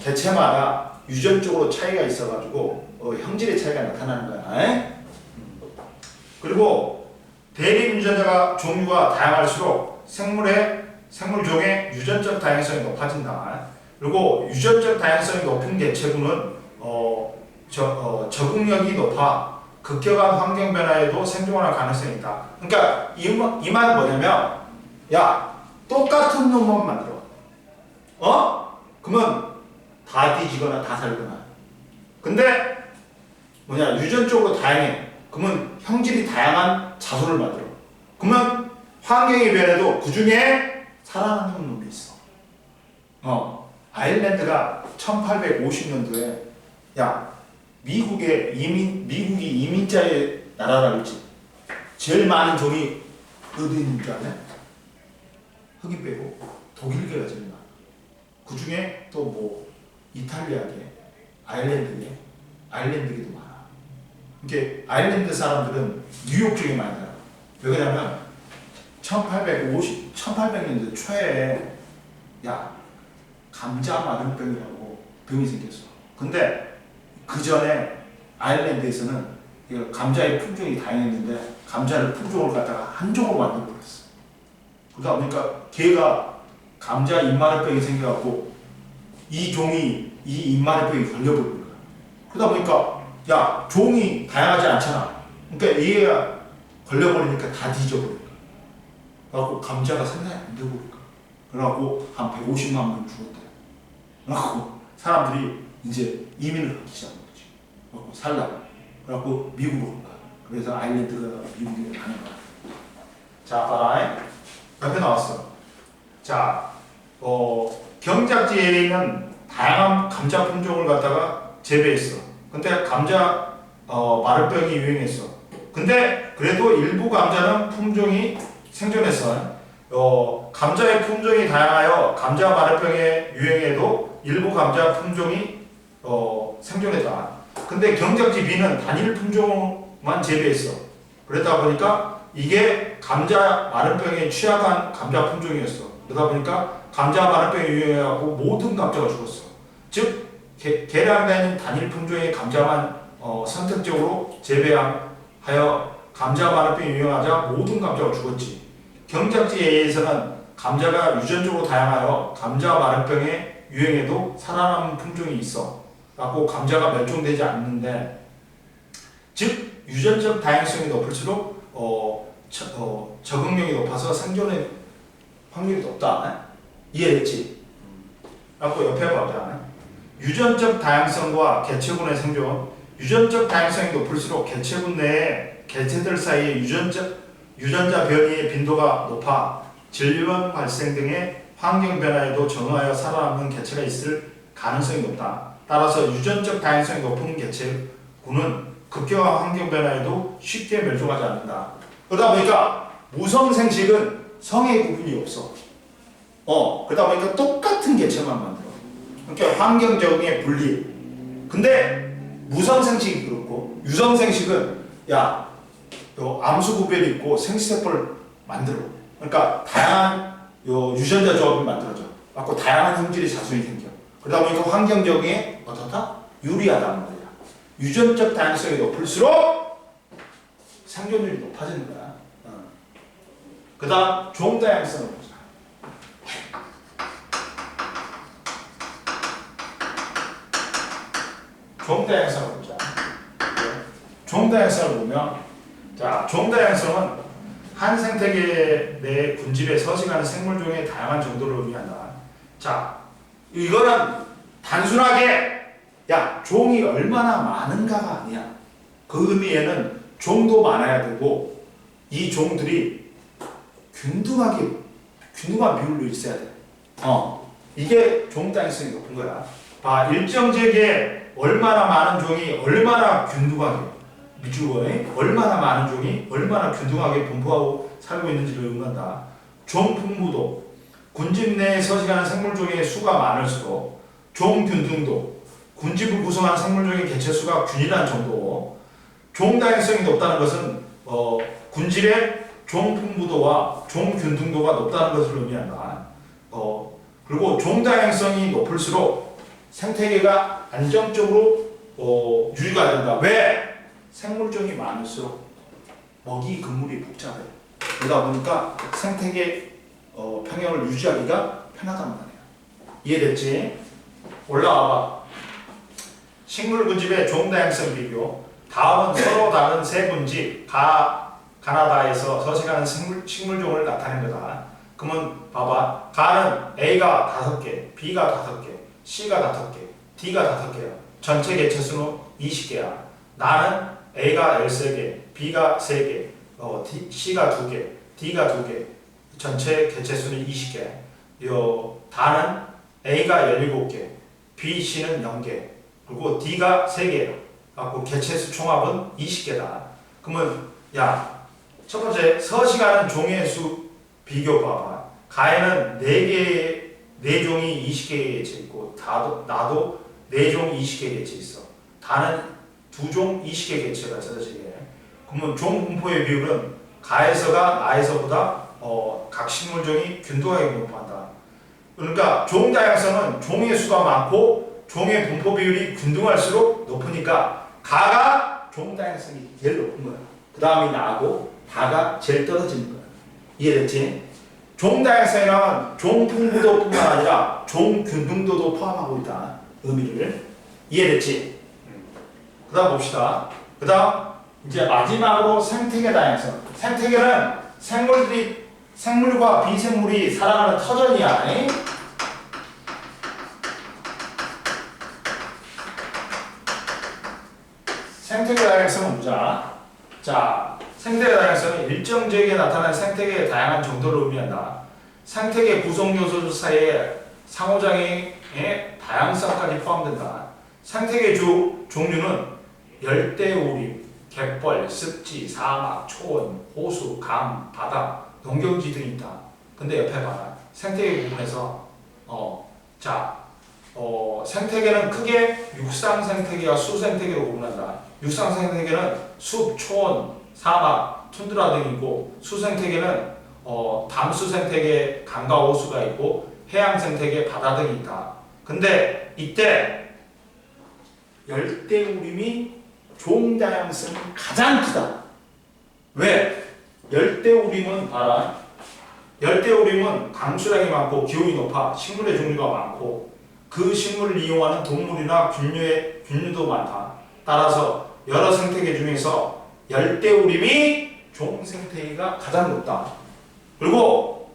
개체마다 유전적으로 차이가 있어가지고 형질의 차이가 나타나는 거야. 그리고 대립 유전자가 종류가 다양할수록 생물종의 유전적 다양성이 높아진다. 그리고 유전적 다양성이 높은 개체군은 적응력이 높아 급격한 환경 변화에도 생존할 가능성이 있다. 그러니까 이 말은 뭐냐면 똑같은 놈만 만들어. 그러면 다 뒤지거나 다 살거나. 근데 유전적으로 다양해. 그러면 형질이 다양한 자손을 만들어. 그러면 환경이 변해도 그 중에 살아남는 놈이 있어. 아일랜드가 1850년도에 야 미국이 이민자의 나라라 그랬지. 제일 많은 종이 어디 있는 줄 아냐? 흑인 빼고 독일계가 제일 많아. 그 중에 또 뭐 이탈리아계, 아일랜드계도 많아. 이게 아일랜드 사람들은 뉴욕 쪽에 많이 살아. 왜 그러냐면 1800년대 초에 야 감자 마른병이라고 병이 생겼어. 근데 그 전에 아일랜드에서는 감자의 품종이 다양했는데 감자를 품종을 갖다가 한 종으로 만들어 버렸어. 그러다 보니까 걔가 감자 입마른병이 생겨갖고 이 종이 이 입마른병이 걸려버린 거야. 그러다 보니까 야 종이 다양하지 않잖아. 그러니까 얘가 걸려버리니까 다 뒤져버린 거야. 그래갖고 감자가 생산이 안 되고 그러니까. 그래갖고 한 150만 명 죽었대. 그래갖고 사람들이 이제 이민을 하기 시작한 거지. 그래갖고 살라고. 그래갖고 미국으로 온 거야. 그래서 아일랜드가 미국에 가는 거야. 자, 봐라. 옆에 나왔어. 자, 경작지에는 다양한 감자 품종을 갖다가 재배했어. 근데 감자 마른병이 유행했어. 근데 그래도 일부 감자는 품종이 생존했어. 감자의 품종이 다양하여 감자 마른병의 유행에도 일부 감자 품종이 생존했다. 근데 경작지 B는 단일 품종만 재배했어. 그러다 보니까 이게 감자 마른병에 취약한 감자 품종이었어. 그러다 보니까 감자 마른병이 유행해갖고 모든 감자가 죽었어. 즉 개량된 단일 품종의 감자만 선택적으로 재배하여 감자 마른병이 유행하자 모든 감자가 죽었지. 경작지 A에서는 감자가 유전적으로 다양하여 감자 마른병의 유행에도 살아남은 품종이 있어. 갖고 감자가 멸종되지 않는데, 즉 유전적 다양성이 높을수록 적응력이 높아서 생존의 확률이 높다. 이해했지? 갖고 옆에 보자. 유전적 다양성과 개체군의 생존. 유전적 다양성이 높을수록 개체군 내에 개체들 사이의 유전자 변이의 빈도가 높아 질병 발생 등의 환경 변화에도 적응하여 살아남는 개체가 있을 가능성이 높다. 따라서 유전적 다양성이 높은 개체군은 급격한 환경 변화에도 쉽게 멸종하지 않는다. 그러다 보니까 무성생식은 성의 구분이 없어. 그러다 보니까 똑같은 개체만 만들어. 그러니까 환경 적응의 분리. 근데 무성생식이 그렇고 유성생식은 야 암수 구별이 있고 생시세포를 만들어. 그러니까 다양한 유전자 조합을 만들어져. 갖고 다양한 형질의 자손이 생겨. 그러다 보니까 환경 적응에 어떻다? 유리하다는 거야. 유전적 다양성이 높을수록 생존율이 높아지는 거야. 그 다음 종 다양성을 보자. 종 다양성을 보자. 종 다양성을 보면, 자, 종 다양성은 한 생태계 내 군집에 서식하는 생물종의 다양한 정도를 의미한다. 자, 이거는 단순하게 야 종이 얼마나 많은가가 아니야. 그 의미에는 종도 많아야 되고 이 종들이 균등한 비율로 있어야 돼. 이게 종 다양성이 높은 거야. 봐, 일정 지역에 얼마나 많은 종이 얼마나 균등하게 미주어에 얼마나 많은 종이 얼마나 균등하게 분포하고 살고 있는지를 의미한다. 종 풍부도 군집 내에 서식하는 생물종의 수가 많을수록 종 균등도 군집을 구성하는 생물종의 개체수가 균일한 정도. 종 다양성이 높다는 것은 군집의 종 풍부도와 종 균등도가 높다는 것을 의미한다. 그리고 종 다양성이 높을수록 생태계가 안정적으로 유지가 된다. 왜? 생물종이 많을수록 먹이 근물이 복잡해. 그러다 보니까 생태계 평형을 유지하기가 편하단 말이야. 이해됐지? 올라와봐. 식물 군집의 종 다양성 비교. 다음은 서로 다른 세 군집 가나다에서 서식하는 식물종을 나타낸 거다. 그러면 봐봐. 가는 A가 5개, B가 5개, C가 5개, D가 5개야. 전체 개체수는 20개야. 나는 A가 13개, B가 3개, C가 2개, D가 2개, 전체 개체수는 20개. 요 다는 A가 17개, B, C는 0개, 그리고 D가 3개예요. 갖고 개체수 총합은 20개다. 그러면 야, 첫 번째 서식하는 종의 수 비교 봐봐. 가에는 4종이 20개 개체 있고 나도 4종 20개 개체 있어. 다는 2종 20개 개체가 서식해. 그러면 종 분포의 비율은 가에서가 나에서보다 각 식물종이 균등하게 분포한다. 그러니까 종 다양성은 종의 수가 많고 종의 분포 비율이 균등할수록 높으니까 가가 종 다양성이 제일 높은 거야. 그 다음이 나고 다가 제일 떨어지는 거야. 이해됐지? 종 다양성이라면 종 풍부도뿐만 아니라 종 균등도도 포함하고 있다. 의미를. 이해됐지? 그 다음 봅시다. 그 다음 이제 마지막으로 생태계 다양성. 생태계는 생물과 비생물이 살아가는 터전이야. 생태계 다양성은 보자. 자, 생태계 다양성은 일정 지역에 나타난 생태계의 다양한 정도를 의미한다. 생태계 구성 요소 사이에 상호작용의 다양성까지 포함된다. 생태계 종류는 열대우림, 갯벌, 습지, 사막, 초원, 호수, 강, 바다, 농경지 등이 있다. 근데 옆에 봐라. 생태계 부분에서 생태계는 크게 육상 생태계와 수 생태계로 구분한다. 육상 생태계는 숲, 초원, 사막, 툰드라 등이 있고 수 생태계는 담수 생태계, 강과 호수가 있고 해양 생태계, 바다 등이 있다. 근데 이때 열대우림이 종 다양성이 가장 크다. 왜? 열대우림은 봐라. 열대우림은 강수량이 많고 기온이 높아 식물의 종류가 많고 그 식물을 이용하는 동물이나 균류도 많다. 따라서 여러 생태계 중에서 열대우림이 종 생태계가 가장 높다. 그리고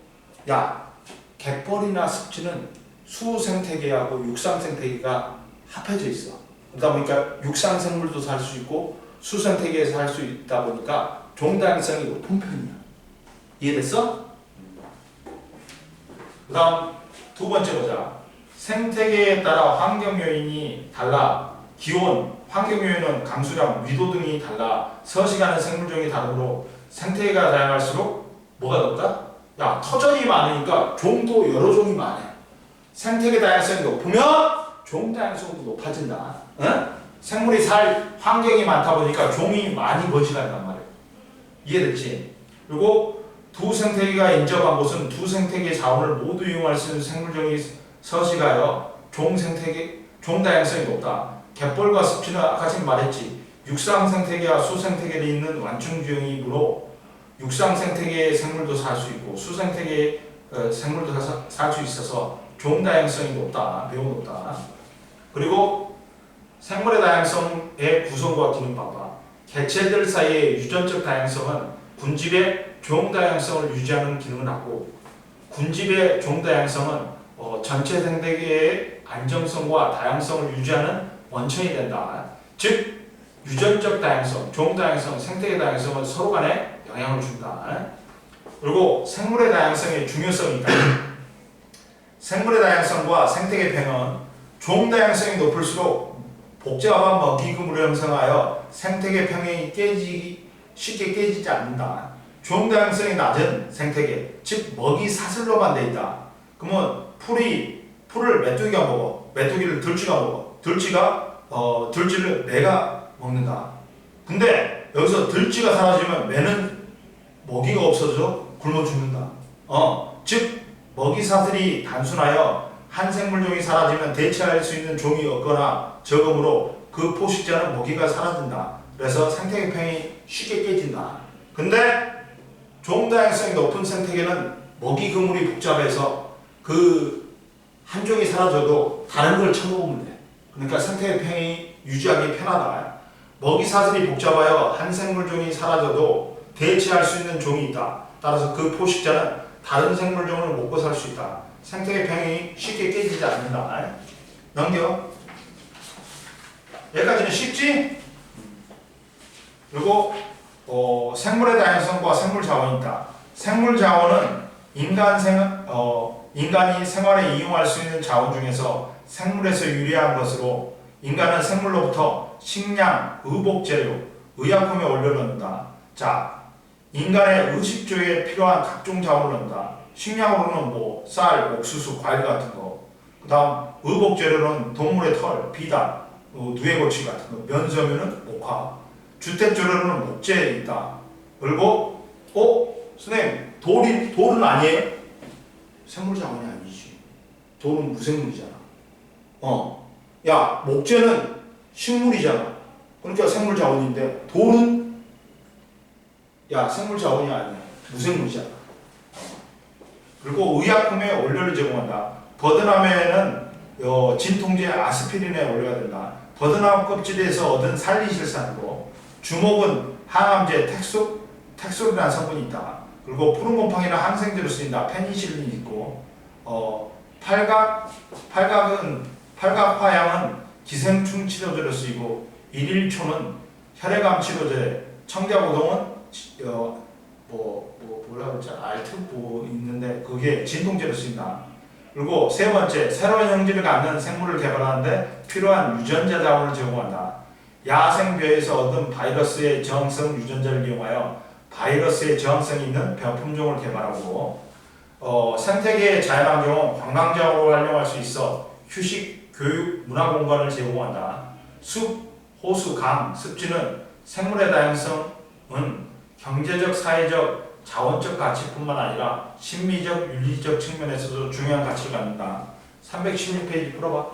갯벌이나 습지는 수 생태계하고 육상 생태계가 합해져 있어. 그러다 보니까 육상 생물도 살 수 있고 수 생태계에서 살 수 있다 보니까 종 다양성이 높은 편이야. 이해됐어? 그 다음 두 번째 보자. 생태계에 따라 환경 요인이 달라. 기온, 환경 요인은 강수량, 위도 등이 달라. 서식하는 생물종이 다르므로 생태계가 다양할수록 뭐가 높다? 터전이 많으니까 종도 여러 종이 많아. 생태계 다양성이 높으면 종 다양성도 높아진다. 생물이 살 환경이 많다 보니까 종이 많이 번식한단 말이에요. 이해됐지? 그리고 두 생태계가 인접한 곳은 두 생태계의 자원을 모두 이용할 수 있는 생물종이 서식하여 종 다양성이 높다. 갯벌과 습지는 아까 지금 말했지. 육상 생태계와 수 생태계에 있는 완충지형이므로 육상 생태계의 생물도 살 수 있고 수 생태계의 생물도 살 수 있어서 종 다양성이 높다. 매우 높다. 그리고 생물의 다양성의 구성과 기능 봐봐. 개체들 사이의 유전적 다양성은 군집의 종 다양성을 유지하는 기능을 하고 군집의 종 다양성은 전체 생태계의 안정성과 다양성을 유지하는 원천이 된다. 즉 유전적 다양성, 종 다양성, 생태계 다양성은 서로 간에 영향을 준다. 그리고 생물의 다양성의 중요성이 있다. 생물의 다양성과 생태계 평은 종 다양성이 높을수록 복잡한 먹이 그물을 형성하여 생태계 평행이 쉽게 깨지지 않는다. 종 다양성이 낮은 생태계, 즉 먹이 사슬로만 돼 있다. 그러면 풀을 메뚜기가 먹어. 메뚜기를 들쥐가 먹어. 들쥐를 매가 먹는다. 근데 여기서 들쥐가 사라지면 매는 먹이가 없어져 굶어 죽는다. 즉 먹이 사슬이 단순하여 한 생물종이 사라지면 대체할 수 있는 종이 없거나 적으므로 그 포식자는 먹이가 사라진다. 그래서 생태계 평이 쉽게 깨진다. 근데 종 다양성이 높은 생태계는 먹이 그물이 복잡해서 그 한 종이 사라져도 다른 걸 쳐먹으면 돼. 그러니까 생태계 평이 유지하기 편하다. 먹이 사슬이 복잡하여 한 생물종이 사라져도 대체할 수 있는 종이 있다. 따라서 그 포식자는 다른 생물종을 먹고 살 수 있다. 생태계 평이 쉽게 깨지지 않는다. 넘겨. 여기까지는 쉽지? 그리고 생물의 다양성과 생물 자원이 있다. 생물 자원은 인간이 생활에 이용할 수 있는 자원 중에서 생물에서 유리한 것으로 인간은 생물로부터 식량, 의복재료, 의약품에 올려놓는다. 자, 인간의 의식주에 필요한 각종 자원을 넣는다. 식량으로는 뭐 쌀, 옥수수, 과일 같은 거. 그 다음 의복재료는 동물의 털, 비단, 누에고치 같은 거. 면소면은 목화. 주택재료는 목재에 있다. 그리고 선생님 돌은 아니에요? 생물 자원이 아니지. 돌은 무생물이잖아. 야, 목재는 식물이잖아. 그러니까 생물 자원인데 돌은 야, 생물 자원이 아니야. 무생물이잖아. 그리고 의약품에 원료를 제공한다. 버드나무에는 진통제 아스피린에 원료가 된다. 버드나무 껍질에서 얻은 살리실산이고 주목은 항암제 텍솔이라는 성분이 있다. 그리고 푸른 곰팡이나 항생제로 쓰인다. 페니실린이 있고 팔각화양은 기생충 치료제로 쓰이고 일일초는 혈액암 치료제, 청자고동은 뭐라 그랬지? 알트보 있는데 그게 진통제로 쓰인다. 그리고 세 번째, 새로운 형질을 갖는 생물을 개발하는데 필요한 유전자 자원을 제공한다. 야생벼에서 얻은 바이러스의 저항성 유전자를 이용하여 바이러스의 저항성이 있는 병품종을 개발하고 생태계의 자연환경은 관광적으로 활용할 수 있어 휴식, 교육, 문화 공간을 제공한다. 숲, 호수, 강, 습지는 생물의 다양성은 경제적, 사회적, 자원적 가치뿐만 아니라 심미적, 윤리적 측면에서도 중요한 가치를 갖는다. 316페이지 풀어봐.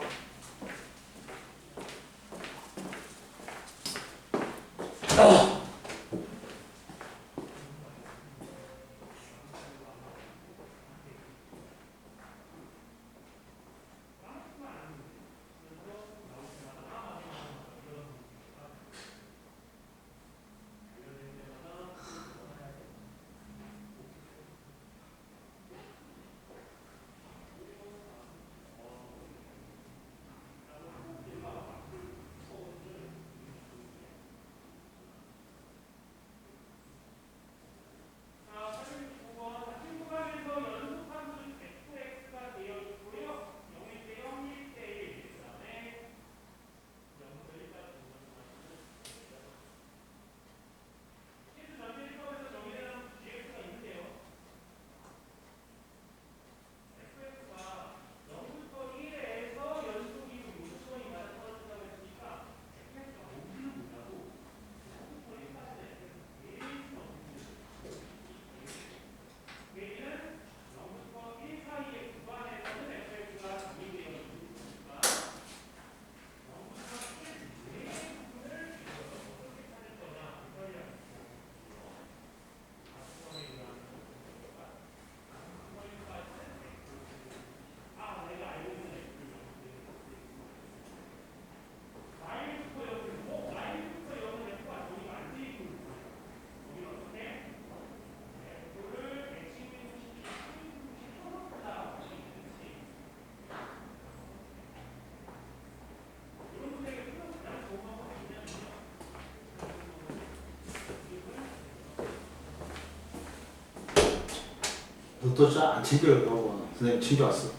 너 또 안 챙겨요, 너. 선생님 챙겨왔어.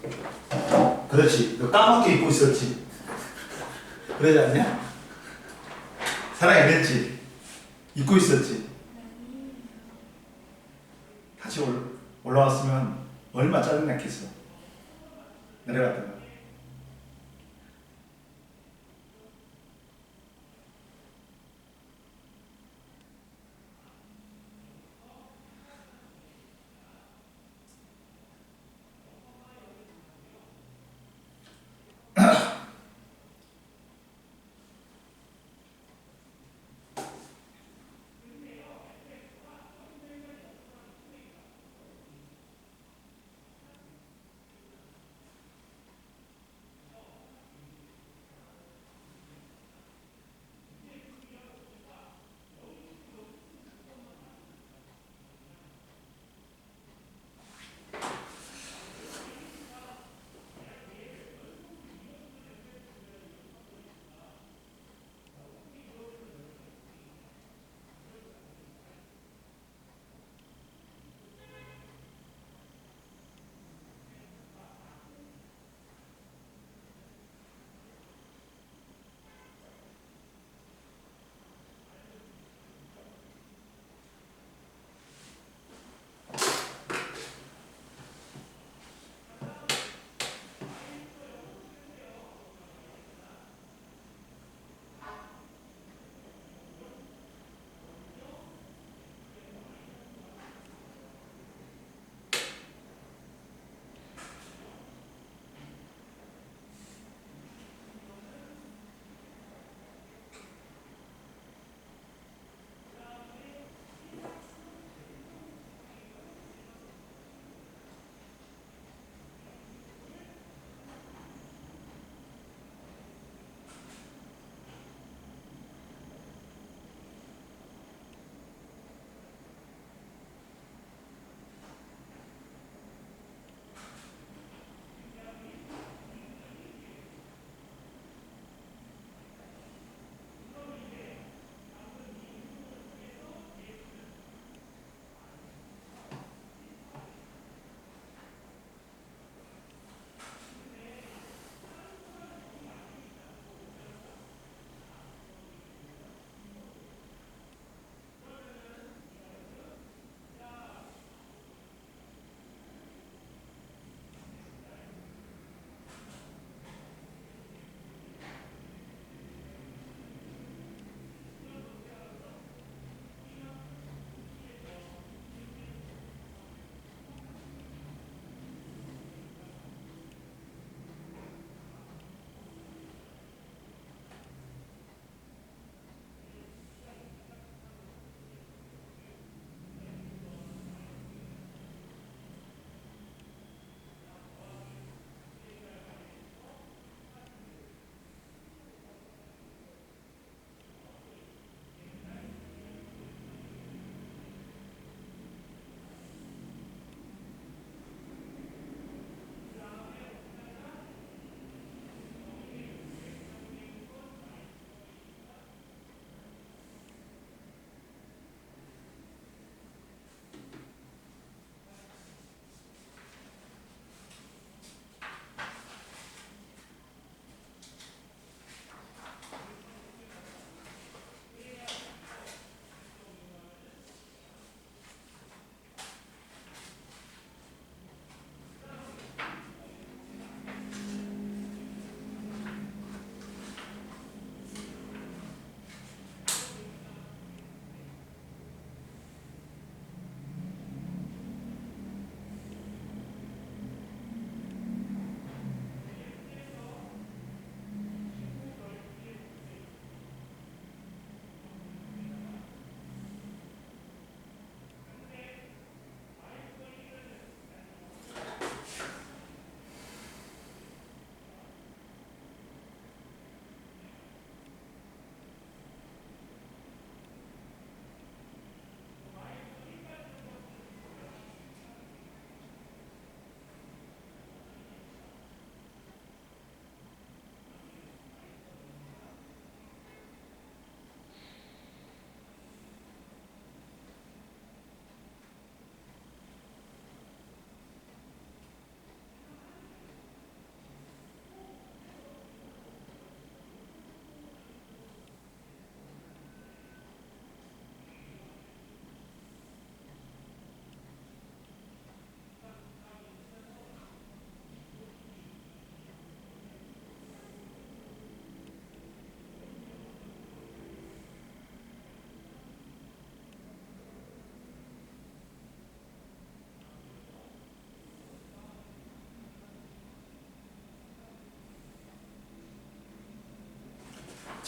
그렇지. 너 까맣게 입고 있었지. 그러지 않냐? 사랑이 그랬지. 입고 있었지. 다시 올라왔으면 얼마 짜증났겠어. 내려갔다가.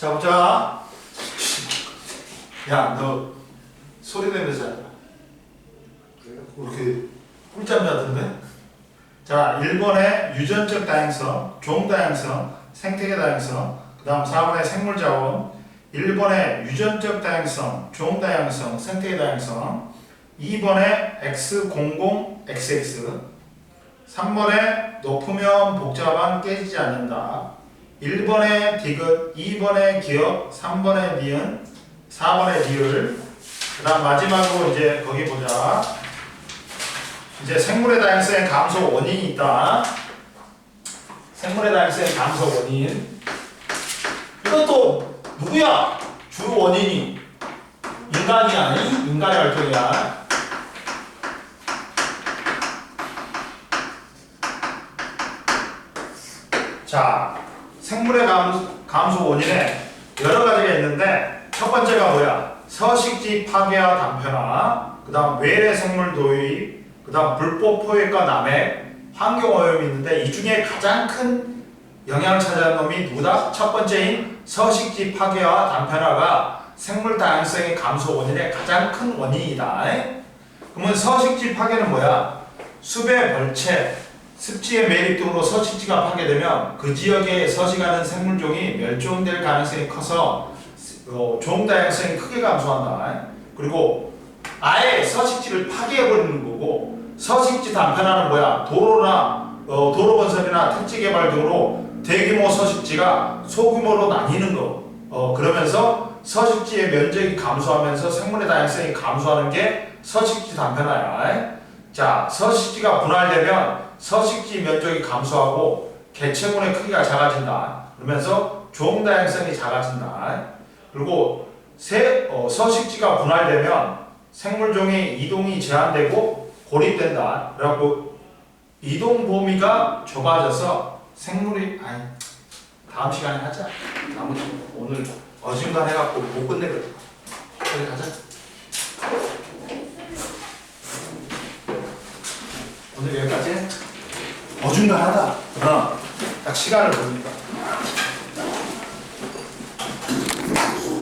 자 보자. 야 너 소리 내면서 하자. 이렇게 꿀잠 자던데? 자 1번의 유전적 다양성, 종다양성, 생태계 다양성, 그 다음 4번의 생물자원, 1번의 유전적 다양성, 종다양성, 생태계 다양성, 2번의 X00XX, 3번에 높으면 복잡한 깨지지 않는다. 1번에 디귿, 2번에 기억, 3번에 니은, 4번에 리을. 그 다음 마지막으로 이제 거기 보자. 이제 생물의 다양성의 감소 원인이 있다. 생물의 다양성의 감소 원인. 이것도 누구야? 주 원인이 인간이 아니? 인간의 활동이야. 자, 생물의 감소 원인에 여러 가지가 있는데 첫 번째가 뭐야? 서식지 파괴와 단편화, 그 다음 외래 생물 도입, 그 다음 불법 포획과 남획, 환경 오염이 있는데 이 중에 가장 큰 영향을 차지하는 놈이 누구다? 첫 번째인 서식지 파괴와 단편화가 생물 다양성의 감소 원인의 가장 큰 원인이다. 그러면 서식지 파괴는 뭐야? 숲의 벌채, 습지의 매립 등으로 서식지가 파괴되면 그 지역에 서식하는 생물종이 멸종될 가능성이 커서 종 다양성이 크게 감소한다. 그리고 아예 서식지를 파괴해버리는 거고, 서식지 단편화는 뭐야? 도로나 도로 건설이나 택지 개발 등으로 대규모 서식지가 소규모로 나뉘는 거. 그러면서 서식지의 면적이 감소하면서 생물의 다양성이 감소하는 게 서식지 단편화야. 자, 서식지가 분할되면 서식지 면적이 감소하고 개체군의 크기가 작아진다. 그러면서 종 다양성이 작아진다. 그리고 서식지가 분할되면 생물종의 이동이 제한되고 고립된다. 그래갖고 이동 범위가 좁아져서 생물이 다음 시간에 하자. 아무튼 오늘 어중간해갖고 못 끝내거든. 그래 가자. 오늘 여기까지 해. 어중간하다. 딱 시간을 보니까.